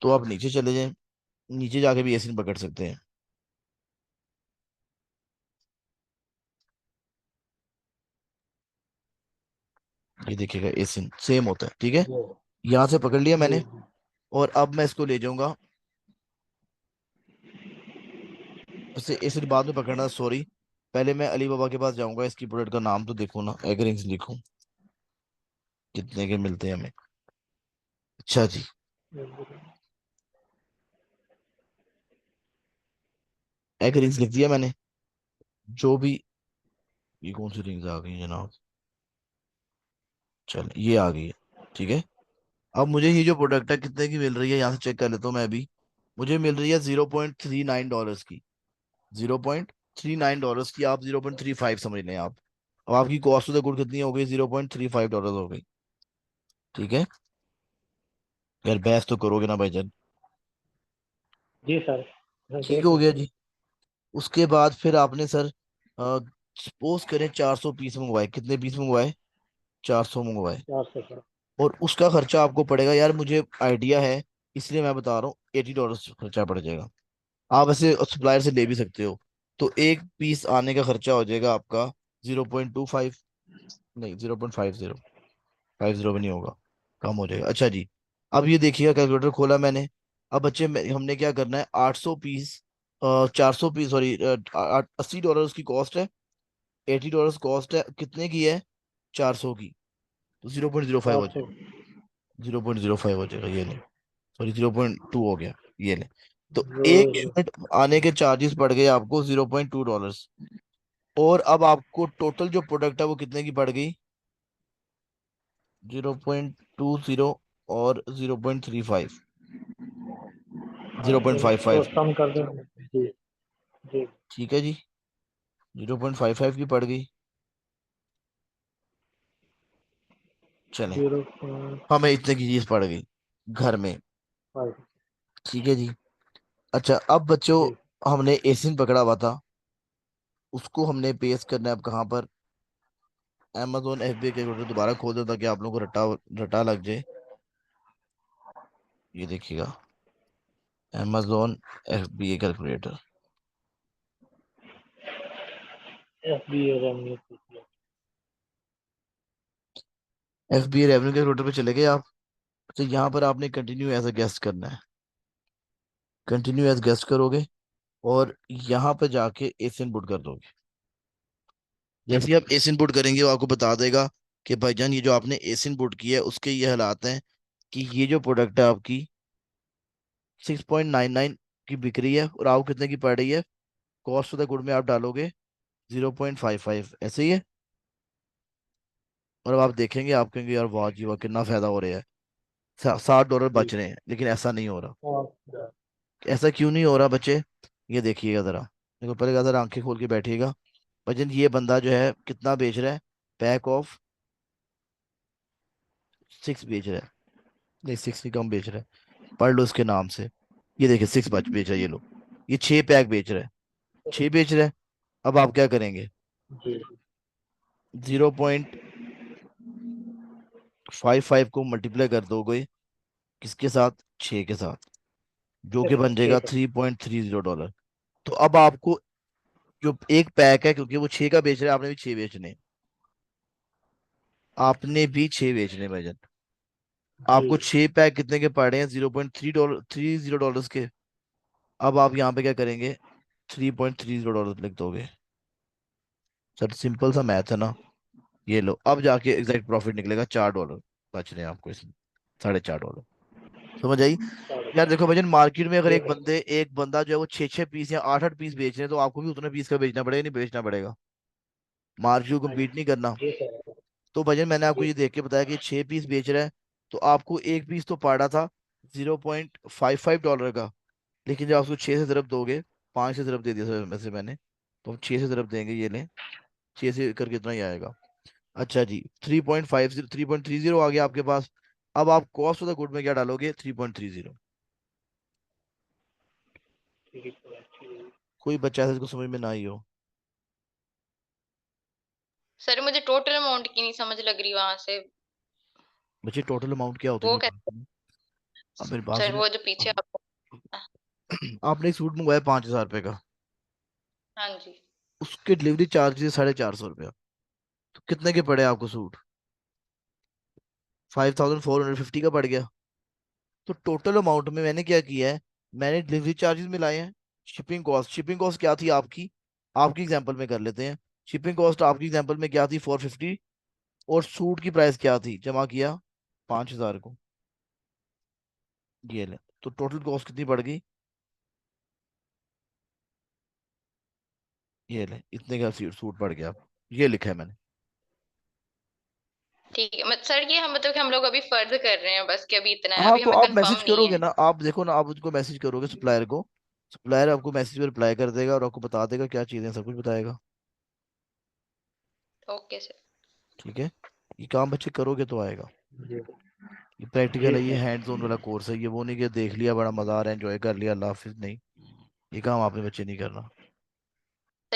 तो आप नीचे चले जाएं, नीचे जाके भी एसिन पकड़ सकते हैं। ये देखिएगा एसिन सेम होता है। ठीक है, जी यहाँ से पकड़ लिया जी मैंने, और अब मैं इसको ले जाऊंगा, उसे एसिड बाद में पकड़ना, सॉरी। पहले मैं अली बाबा के पास जाऊंगा, इसकी प्रोडक्ट का नाम तो देखो ना, एग रिंग्स लिखूं कितने के मिलते हैं हमें। अच्छा जी, एग रिंग्स लिख दिया मैंने। जो भी, ये कौन सी रिंग्स आ गई जनाब? चल ये आ गई है, ठीक है। अब मुझे ये जो प्रोडक्ट है कितने की मिल रही है, यहाँ से चेक कर लेता हूँ मैं भी। मुझे मिल रही है $0.39 की। $0.39 की, आप 0.35 समझ लें आप। अब आपकी कॉस्ट ऑफ द गुड कितनी हो गई? $0.35 हो गई, ठीक है। यार बहस तो करोगे ना भाईजान? जी सर, ठीक देख हो रहे गया हैं। जी। उसके बाद फिर आपने सर, सपोज करें 400 पीस मंगवाए। कितने पीस मंगवाए? 400 मंगवाए। 400 सर। और उसका खर्चा आपको पड़ेगा, यार मुझे आइडिया है इसलिए मैं बता रहा हूँ, $80 खर्चा पड़ जाएगा। आप ऐसे सप्लायर से ले भी सकते हो। तो एक पीस आने का खर्चा हो जाएगा आपका 0.25, नहीं 0.50, 50 भी नहीं होगा, कम हो जाएगा। अच्छा जी, अब ये देखिएगा, कैलकुलेटर खोला मैंने। अब बच्चे हमने क्या करना है, 800 पीस, 400 पीस, सॉरी, $80 की कॉस्ट है, $80 कॉस्ट है, कितने की है? 400 की। तो 0.05 हो 400। जाएगा, 0.05 हो जाएगा, ये ले। सॉरी, 0.2 हो गया, ये ले। तो एक जो यूनिट आने के चार्जेस पड़ गए आपको $0.2। और अब आपको टोटल जो प्रोडक्ट है वो कितने की पड़ गई? 0.20 और 0.35, हाँ, जीरो पॉइंट फाइव इसको फाइव कम कर दें। जी। जी। ठीक है जी, 0.55 की पड़ गई। चलें, 0.5। हमें इतने की चीज पड़ गई घर में, ठीक है जी। अच्छा, अब बच्चों, जी। हमने एसिन पकड़ा हुआ था, उसको हमने पेस्ट करना है अब कहाँ पर? Amazon FBA कैलकुलेटर दोबारा खोल दो ताकि आप लोगों को रटा रटा लग जाए। ये देखिएगा, Amazon FBA calculator. FBA revenue. FBA revenue calculator पे चले गए आप। तो यहाँ पर आपने कंटिन्यू एज अ गेस्ट करना है, कंटिन्यू एज गेस्ट करोगे और यहाँ पे जाके एसिन पुट कर दोगे। जैसे ही आप एसिन पुट करेंगे वो आपको बता देगा कि भाईजान ये जो आपने एसिन पुट किया है उसके ये हालात हैं कि ये जो प्रोडक्ट है आपकी 6.99 की बिक रही है और आपको कितने की पड़ रही है? कॉस्ट ऑफ द गुड में आप डालोगे 0.55, ऐसे ही है। और अब आप देखेंगे, आप कहेंगे यार वाह जी वाह, कितना फायदा हो रहा है, $60 जी। बच रहे हैं। लेकिन ऐसा नहीं हो रहा। और ऐसा क्यों नहीं हो रहा बच्चे? ये देखिएगा जरा, देखो पहले जरा आंखें खोल के बैठिएगा। भजन, ये बंदा जो है कितना बेच रहा है? पैक ऑफ 6 बेच रहा है, नहीं 6 की कम बेच रहा है, पढ़ लो इसके नाम से। ये देखिए 6 बच बेच रहा है, ये लो, ये 6 पैक बेच रहा है, 6 बेच रहा है। अब आप क्या करेंगे? जी। 0.55 को मल्टीप्लाई कर दोगे किसके साथ? 6 के साथ, जो कि बन जाएगा ठीक है। $3.30। तो अब आपको जो एक पैक है, क्योंकि वो 6 का बेच रहा है, आपने भी 6 बेचने हैं, आपने भी 6 बेचने हैं भाईजान। जी। आपको 6 पैक कितने के पड़े हैं? $0.30 के। अब आप यहाँ पे क्या करेंगे? $3.30 लिख दोगे। सर सिंपल सा मैथ है ना। ये लो, अब जाके एग्जैक्ट प्रॉफिट निकलेगा, $4 बच रहे हैं आपको इसमें, $4.5। समझ आई? यार देखो भजन, मार्केट में अगर जी। एक बंदा जो है वो 6 6 पीस या 8 8 पीस बेच रहे हैं, तो आपको भी उतने पीस का बेचना पड़ेगा, नहीं बेचना पड़ेगा? मार्केट को हाँ कम्पीट नहीं करना। जी सर। तो भजन मैंने आपको जी। ये देख के बताया कि 6 पीस बेच रहा है, तो आपको एक पीस तो पड़ा था $0.55 का। लेकिन जब आपको 6 से ज़रब दोगे, 5 से ज़रब दे दिया सर वैसे मैंने, तो हम 6 से ज़रब देंगे, ये लें, 6 से करके इतना ही आएगा। अच्छा जी, 3.50, 3.30 आ गया आपके पास। अब आप कॉस्ट ऑफ द गुड में क्या डालोगे? 3.30। ठीक है। ठीक। कोई बच्चा ऐसा जिसको समझ में ना आई हो? सर मुझे टोटल अमाउंट की नहीं समझ लग रही वहां से। बच्चे टोटल अमाउंट क्या होती वो है, मेरी बात कैसे? सुनो। अब मेरी बात सर सुनो। वो जो पीछे आप। आपने एक सूट मंगवाया $5,000 का, हाँ जी। उसके डिलीवरी चार्जेस $450। तो कितने के पड़े आपको सूट? 5,450 का पड़ गया। तो टोटल अमाउंट में मैंने क्या किया है, मैंने डिलीवरी चार्जेस मिलाए हैं, शिपिंग कॉस्ट क्या थी आपकी? आपकी एग्जांपल में कर लेते हैं। शिपिंग कॉस्ट आपकी एग्जांपल में क्या थी, 450, और सूट की प्राइस क्या थी, जमा किया 5000 को, ये ले, तो टोटल कॉस्ट कितनी पड़ गई, ये ले, इतने का सूट पड़ गया। ये लिखा है मैंने। ठीक है, सर ये हम मतलब कि हम लोग अभी फर्ज कर रहे हैं बस कि अभी इतना है, हाँ, अभी तो हमें आप कंफर्म मैसेज नहीं करोगे है। ना, आप देखो ना, आप उसको मैसेज करोगे सप्लायर को, सप्लायर आपको मैसेज में रिप्लाई कर देगा और आपको बता देगा क्या चीज़ें, सब कुछ बताएगा। Okay sir. ठीक है, ये काम बच्चे करोगे तो आएगा। जी ये प्रैक्टिकल जी है, ये सर। हैंड्स ऑन वाला कोर्स है, ये वो नहीं कि देख लिया बड़ा मजा आ रहा है एंजॉय कर लिया, अल्लाह हाफिज, नहीं, ये काम आपने बच्चे नहीं करना।